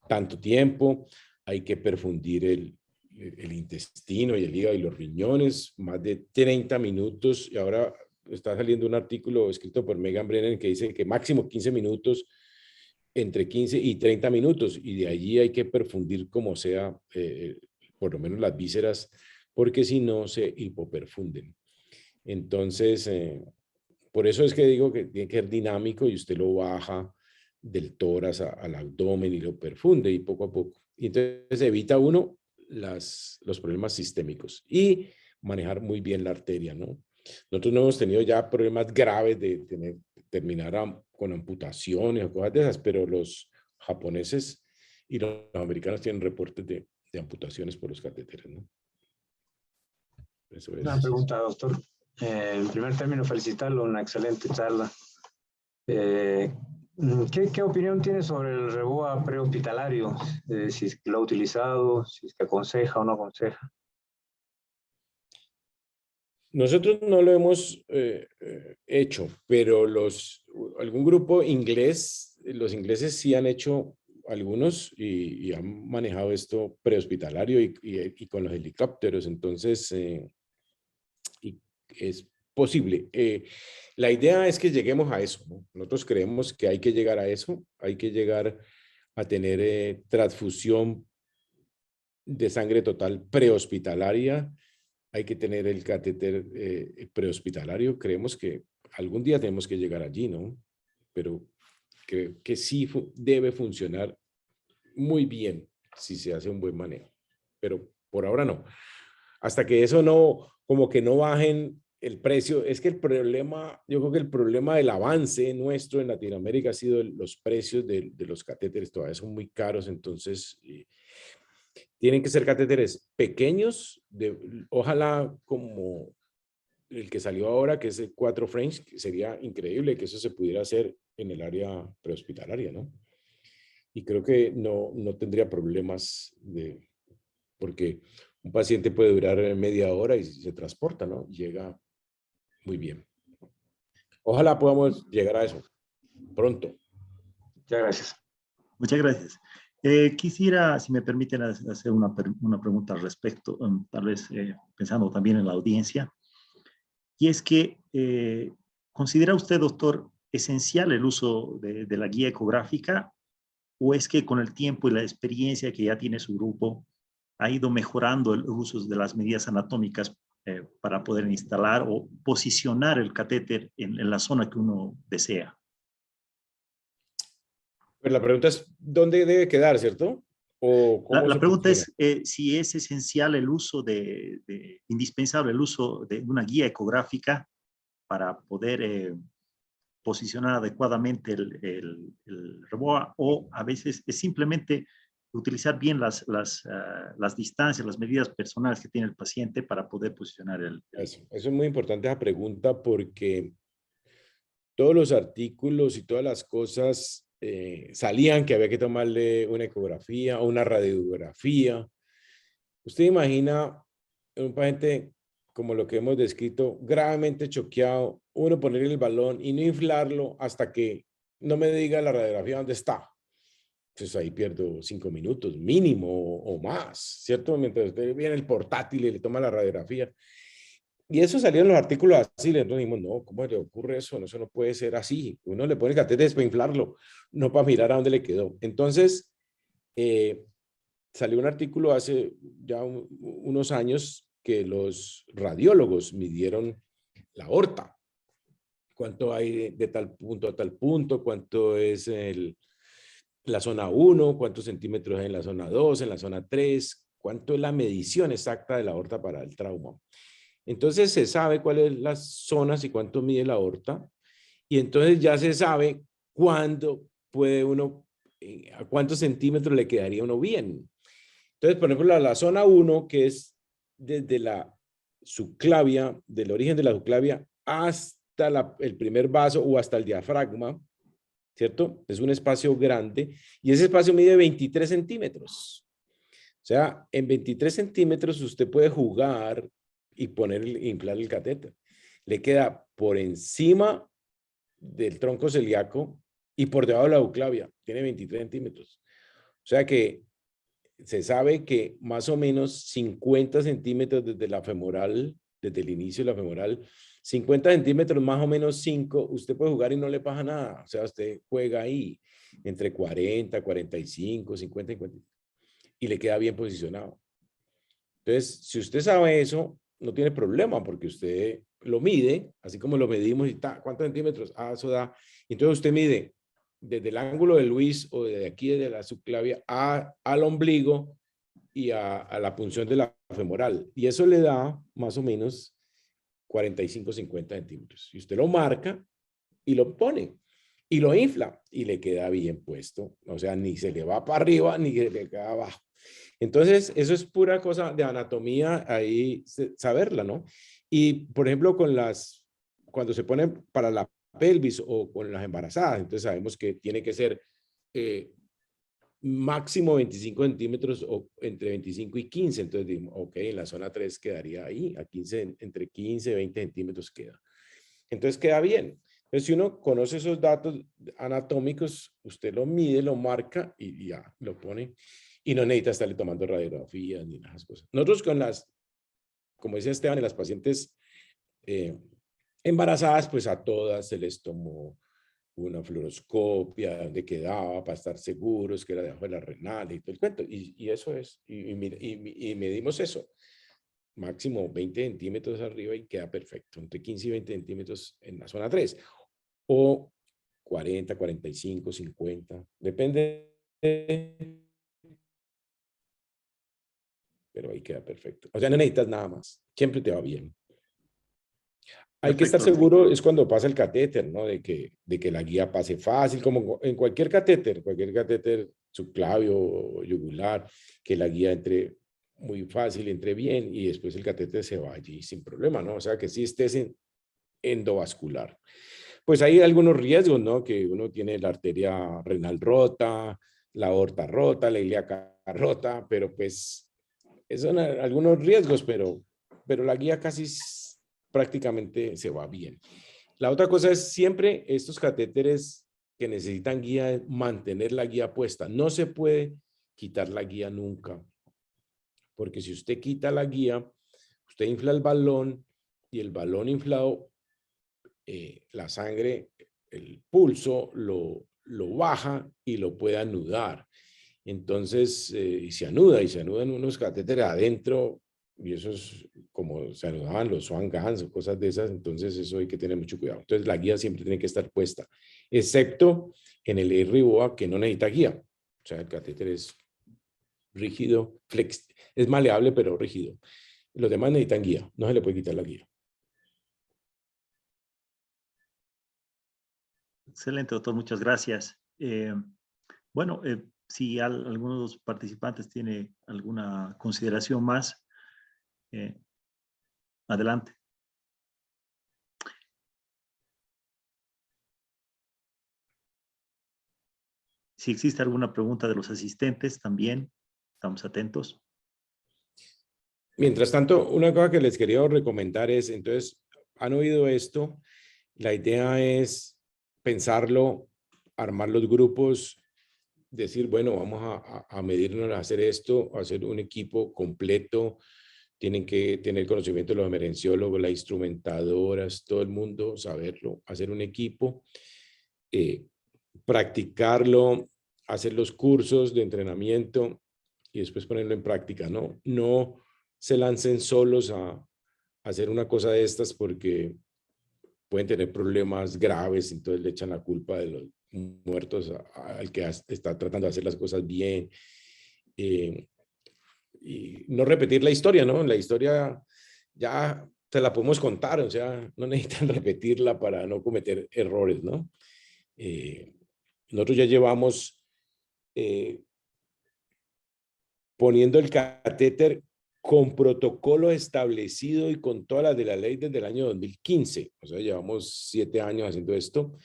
B: tanto tiempo. Hay que perfundir el intestino y el hígado y los riñones, más de 30 minutos. Y ahora está saliendo un artículo escrito por Megan Brennan que dice que máximo 15 minutos, entre 15 y 30 minutos. Y de allí hay que perfundir como sea, por lo menos las vísceras, porque si no se hipoperfunden. Entonces, por eso es que digo que tiene que ser dinámico y usted lo baja del tórax al abdomen y lo perfunde y poco a poco. Y entonces evita uno los problemas sistémicos y manejar muy bien la arteria, ¿no? Nosotros no hemos tenido ya problemas graves de terminar con amputaciones o cosas de esas, pero los japoneses y los americanos tienen reportes de amputaciones por los catéteres, ¿no? Eso es.
C: Una pregunta, doctor. En primer término, felicitarlo, una excelente charla. ¿Qué opinión tiene sobre el REBOA prehospitalario? Si es que lo ha utilizado, si es que aconseja o no aconseja.
B: Nosotros no lo hemos hecho, pero algún grupo inglés, los ingleses sí han hecho algunos y han manejado esto prehospitalario y con los helicópteros. Entonces, es posible. La idea es que lleguemos a eso, ¿no? Nosotros creemos que hay que llegar a eso, hay que llegar a tener transfusión de sangre total prehospitalaria, hay que tener el catéter prehospitalario. Creemos que algún día tenemos que llegar allí, ¿no? Pero creo que sí debe funcionar muy bien si se hace un buen manejo. Pero por ahora no. Hasta que eso no, como que no bajen el precio. Es que el problema, yo creo que el problema del avance nuestro en Latinoamérica ha sido los precios de los catéteres, todavía son muy caros, entonces tienen que ser catéteres pequeños, ojalá como el que salió ahora, que es el 4 French, que sería increíble que eso se pudiera hacer en el área prehospitalaria, ¿no? Y creo que no tendría problemas porque un paciente puede durar media hora y se transporta, ¿no? Llega muy bien. Ojalá podamos llegar a eso pronto.
C: Muchas gracias.
A: Muchas gracias. Quisiera, si me permiten, hacer una pregunta al respecto, tal vez pensando también en la audiencia, y es que, ¿considera usted, doctor, esencial el uso de la guía ecográfica, o es que con el tiempo y la experiencia que ya tiene su grupo, ha ido mejorando el uso de las medidas anatómicas para poder instalar o posicionar el catéter en la zona que uno desea.
B: Pero la pregunta es, ¿dónde debe quedar, cierto? ¿O cómo
A: La
B: se
A: pregunta
B: posiciona?
A: es si es esencial el uso indispensable el uso de una guía ecográfica para poder posicionar adecuadamente el REBOA, o a veces es simplemente utilizar bien las distancias, las medidas personales que tiene el paciente para poder posicionar
B: Eso es muy importante esa pregunta porque todos los artículos y todas las cosas salían que había que tomarle una ecografía o una radiografía. Usted imagina un paciente como lo que hemos descrito, gravemente choqueado, uno ponerle el balón y no inflarlo hasta que no me diga la radiografía dónde está. Entonces ahí pierdo 5 minutos mínimo o más, ¿cierto? Mientras usted viene el portátil y le toma la radiografía. Y eso salió en los artículos así, entonces dijimos, no, ¿cómo le ocurre eso? No, eso no puede ser así. Uno le pone el catéter para inflarlo, no para mirar a dónde le quedó. Entonces, salió un artículo hace ya unos años que los radiólogos midieron la aorta. Cuánto hay de tal punto a tal punto, cuánto es la zona 1, cuántos centímetros hay en la zona 2, en la zona 3, cuánto es la medición exacta de la aorta para el trauma. Entonces se sabe cuáles son las zonas y cuánto mide la aorta, y entonces ya se sabe cuándo puede uno, a cuántos centímetros le quedaría uno bien. Entonces, por ejemplo, la zona 1, que es desde la subclavia, del origen de la subclavia hasta el primer vaso o hasta el diafragma, ¿cierto? Es un espacio grande y ese espacio mide 23 centímetros. O sea, en 23 centímetros usted puede jugar y inflar el catéter. Le queda por encima del tronco celíaco y por debajo de la subclavia. Tiene 23 centímetros. O sea que se sabe que más o menos 50 centímetros desde la femoral, desde el inicio de la femoral, 50 centímetros más o menos 5, usted puede jugar y no le pasa nada. O sea, usted juega ahí entre 40, 45, 50, 50 y le queda bien posicionado. Entonces, si usted sabe eso, no tiene problema porque usted lo mide, así como lo medimos y está, ¿cuántos centímetros? Ah, eso da. Entonces usted mide desde el ángulo de Luis o desde aquí, desde la subclavia, al ombligo y a la punción de la femoral. Y eso le da más o menos 45, 50 centímetros. Y usted lo marca y lo pone y lo infla y le queda bien puesto. O sea, ni se le va para arriba ni se le queda abajo. Entonces, eso es pura cosa de anatomía, ahí saberla, ¿no? Y, por ejemplo, cuando se ponen para la pelvis o con las embarazadas, entonces sabemos que tiene que ser máximo 25 centímetros o entre 25 y 15. Entonces, digo, ok, en la zona 3 quedaría ahí, a 15, entre 15 y 20 centímetros queda. Entonces, queda bien. Entonces, si uno conoce esos datos anatómicos, usted lo mide, lo marca y ya, lo pone. Y no necesita estarle tomando radiografías ni esas cosas. Nosotros como decía Esteban, en las pacientes embarazadas, pues a todas se les tomó una fluoroscopia, donde quedaba para estar seguros que era debajo de la renal y todo el cuento. Y eso es, y medimos eso. Máximo 20 centímetros arriba y queda perfecto. Entre 15 y 20 centímetros en la zona 3. O 40, 45, 50. Depende. Pero ahí queda perfecto. O sea, no necesitas nada más. Siempre te va bien. Hay que estar seguro, es cuando pasa el catéter, ¿no? De que la guía pase fácil, como en cualquier catéter subclavio o yugular, que la guía entre muy fácil, entre bien y después el catéter se va allí sin problema, ¿no? O sea, que sí estés endovascular. Pues hay algunos riesgos, ¿no? Que uno tiene la arteria renal rota, la aorta rota, la ilíaca rota, pero pues son algunos riesgos, pero la guía casi prácticamente se va bien. La otra cosa es siempre estos catéteres que necesitan guía, mantener la guía puesta. No se puede quitar la guía nunca, porque si usted quita la guía, usted infla el balón y el balón inflado, la sangre, el pulso lo baja y lo puede anudar. Entonces, y se anudan unos catéteres adentro, y eso es como se anudaban los Swan Gans o cosas de esas, entonces eso hay que tener mucho cuidado. Entonces la guía siempre tiene que estar puesta, excepto en el RIBOA que no necesita guía. O sea, el catéter es rígido, es maleable pero rígido. Los demás necesitan guía, no se le puede quitar la guía.
A: Excelente, doctor, muchas gracias. Bueno, si alguno de los participantes tiene alguna consideración más, adelante. Si existe alguna pregunta de los asistentes, también estamos atentos.
B: Mientras tanto, una cosa que les quería recomendar es, entonces, ¿han oído esto? La idea es pensarlo, armar los grupos, decir, bueno, vamos a medirnos, a hacer esto, a hacer un equipo completo. Tienen que tener conocimiento de los emergenciólogos, las instrumentadoras, todo el mundo, saberlo, hacer un equipo, practicarlo, hacer los cursos de entrenamiento y después ponerlo en práctica, ¿no? No se lancen solos a hacer una cosa de estas porque pueden tener problemas graves, entonces le echan la culpa de los muertos al que está tratando de hacer las cosas bien. Y no repetir la historia, ¿no? La historia ya te la podemos contar, o sea, no necesitan repetirla para no cometer errores, ¿no? Nosotros ya llevamos poniendo el catéter con protocolo establecido y con todas las de la ley desde el año 2015. O sea, llevamos 7 años haciendo esto.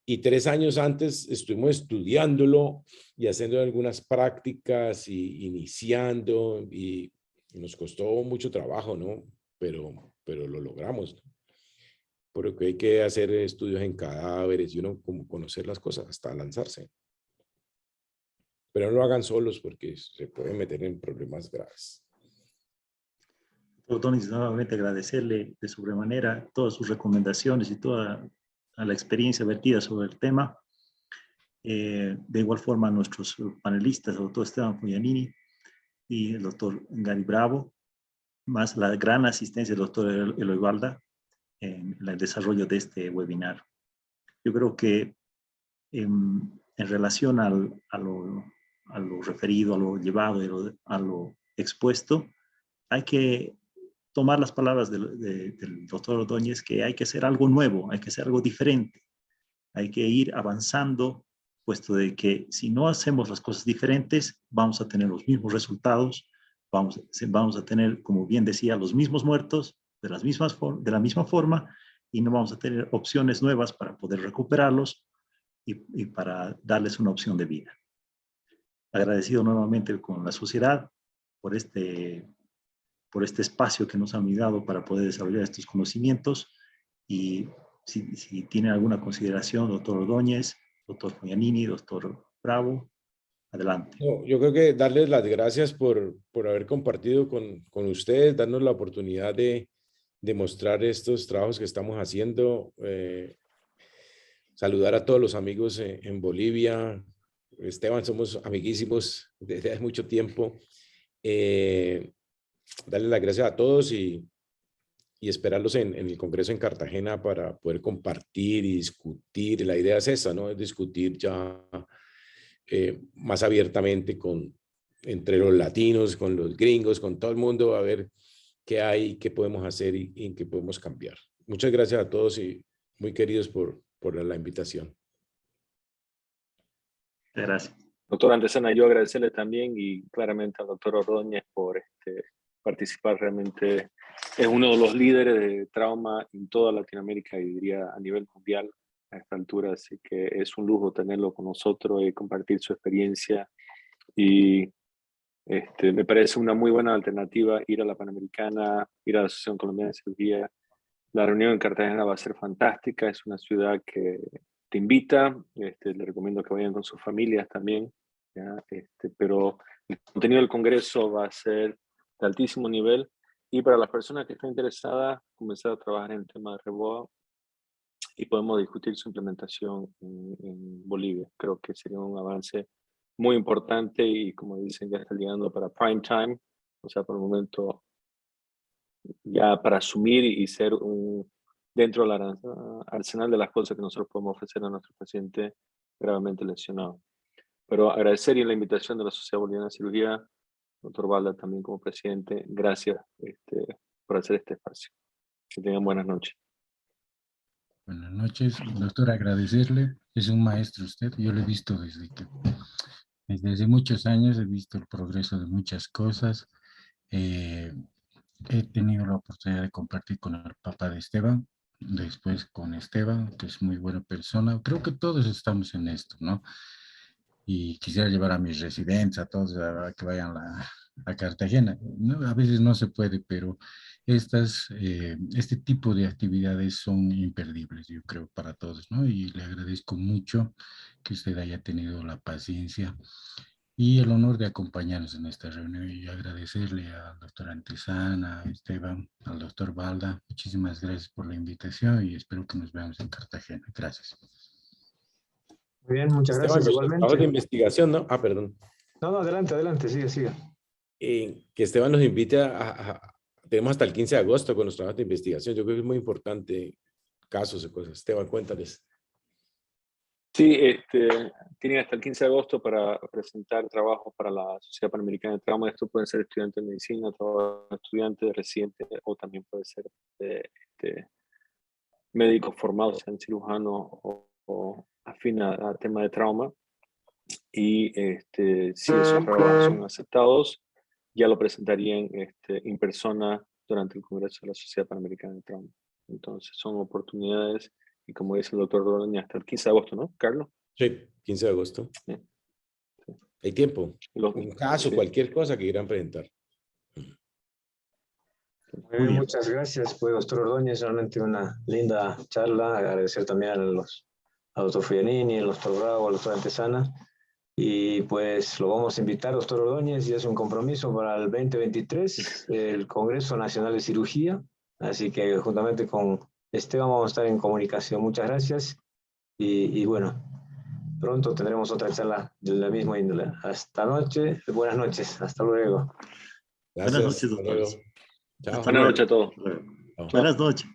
B: Y 3 años antes estuvimos estudiándolo y haciendo algunas prácticas y iniciando. Y nos costó mucho trabajo, ¿no? Pero lo logramos, ¿no? Porque hay que hacer estudios en cadáveres y uno como conocer las cosas hasta lanzarse. Pero no lo hagan solos porque se pueden meter en problemas graves.
A: Doctor Donis, nuevamente agradecerle de sobremanera todas sus recomendaciones y toda la experiencia vertida sobre el tema. De igual forma a nuestros panelistas, el doctor Esteban Foglianini y el doctor Gary Bravo, más la gran asistencia del doctor Eloy Balda en el desarrollo de este webinar. Yo creo que en relación a lo referido, a lo llevado, a lo expuesto, hay que tomar las palabras del doctor Ordóñez, que hay que hacer algo nuevo, hay que hacer algo diferente, hay que ir avanzando, puesto de que si no hacemos las cosas diferentes, vamos a tener los mismos resultados, vamos a tener, como bien decía, los mismos muertos de la misma forma y no vamos a tener opciones nuevas para poder recuperarlos y para darles una opción de vida. Agradecido nuevamente con la sociedad por este espacio que nos han dado para poder desarrollar estos conocimientos. Y si tienen alguna consideración, doctor Ordóñez, doctor Foglianini, doctor Bravo, adelante.
B: No, yo creo que darles las gracias por haber compartido con ustedes, darnos la oportunidad de mostrar estos trabajos que estamos haciendo. Saludar a todos los amigos en Bolivia. Esteban, somos amiguísimos desde hace mucho tiempo. Darles las gracias a todos y esperarlos en el Congreso en Cartagena para poder compartir y discutir. La idea es esa, ¿no? Es discutir ya más abiertamente entre los latinos, con los gringos, con todo el mundo, a ver qué hay, qué podemos hacer y qué podemos cambiar. Muchas gracias a todos y muy queridos por la invitación.
A: Gracias.
D: Doctor Andresana, yo agradecerle también y claramente al doctor Ordóñez por participar. Realmente es uno de los líderes de trauma en toda Latinoamérica y diría a nivel mundial a esta altura, así que es un lujo tenerlo con nosotros y compartir su experiencia y me parece una muy buena alternativa ir a la Panamericana, ir a la Asociación Colombiana de Cirugía. La reunión en Cartagena va a ser fantástica, es una ciudad que te invita, le recomiendo que vayan con sus familias también, ¿ya? Pero el contenido del Congreso va a ser de altísimo nivel y para las personas que estén interesadas, comenzar a trabajar en el tema de REBOA y podemos discutir su implementación en Bolivia. Creo que sería un avance muy importante y como dicen, ya está llegando para prime time, o sea, por el momento ya para asumir y ser dentro del arsenal de las cosas que nosotros podemos ofrecer a nuestro paciente gravemente lesionado. Pero agradecer la invitación de la Sociedad Boliviana de Cirugía, doctor Balda también como presidente, gracias por hacer este espacio. Que tengan buenas noches.
E: Buenas noches, doctor, agradecerle. Es un maestro usted. Yo lo he visto desde hace muchos años, he visto el progreso de muchas cosas. He tenido la oportunidad de compartir con el papá de Esteban, después con Esteban, que es muy buena persona. Creo que todos estamos en esto, ¿no? Y quisiera llevar a mis residentes, a todos, a que vayan a Cartagena. ¿No? A veces no se puede, pero este tipo de actividades son imperdibles, yo creo, para todos, ¿no? Y le agradezco mucho que usted haya tenido la paciencia y el honor de acompañarnos en esta reunión y agradecerle al doctor Antesana, a Esteban, al doctor Balda. Muchísimas gracias por la invitación y espero que nos veamos en Cartagena. Gracias.
C: Muy bien, muchas
B: Esteban,
C: gracias
B: los trabajos de
C: igualmente.
B: investigación, ¿no? Ah, perdón.
C: No, adelante, siga.
B: Que Esteban nos invite tenemos hasta el 15 de agosto con los trabajos de investigación. Yo creo que es muy importante casos y cosas. Esteban, cuéntales.
D: Sí, tienen hasta el 15 de agosto para presentar trabajos para la Sociedad Panamericana de Trauma. Esto puede ser estudiante de medicina, estudiante, residente, o también puede ser médicos formados, sean cirujanos o afín a tema de trauma. Y si esos trabajos son aceptados, ya lo presentarían en persona durante el Congreso de la Sociedad Panamericana de Trauma. Entonces son oportunidades, y como dice el doctor Rodríguez, hasta el 15 de agosto, ¿no, Carlos?
B: Sí, 15 de agosto.
D: Sí.
B: Hay tiempo. Un caso,
D: sí.
B: cualquier cosa que quieran presentar.
C: Muy bien, muchas gracias, pues, doctor Ordóñez. Realmente una linda charla. Agradecer también al doctor Frianini, al doctor Bravo, al doctor Antesana. Y pues lo vamos a invitar, doctor Ordóñez, y es un compromiso para el 2023, el Congreso Nacional de Cirugía. Así que juntamente con Esteban vamos a estar en comunicación. Muchas gracias. Y bueno, pronto tendremos otra charla de la misma índole. Hasta noche, buenas noches, hasta luego.
B: Gracias.
A: Buenas noches, doctores.
B: Chao.
A: Hasta
D: Buenas
A: luego.
D: noches a todos.
B: Chao.
A: Buenas noches.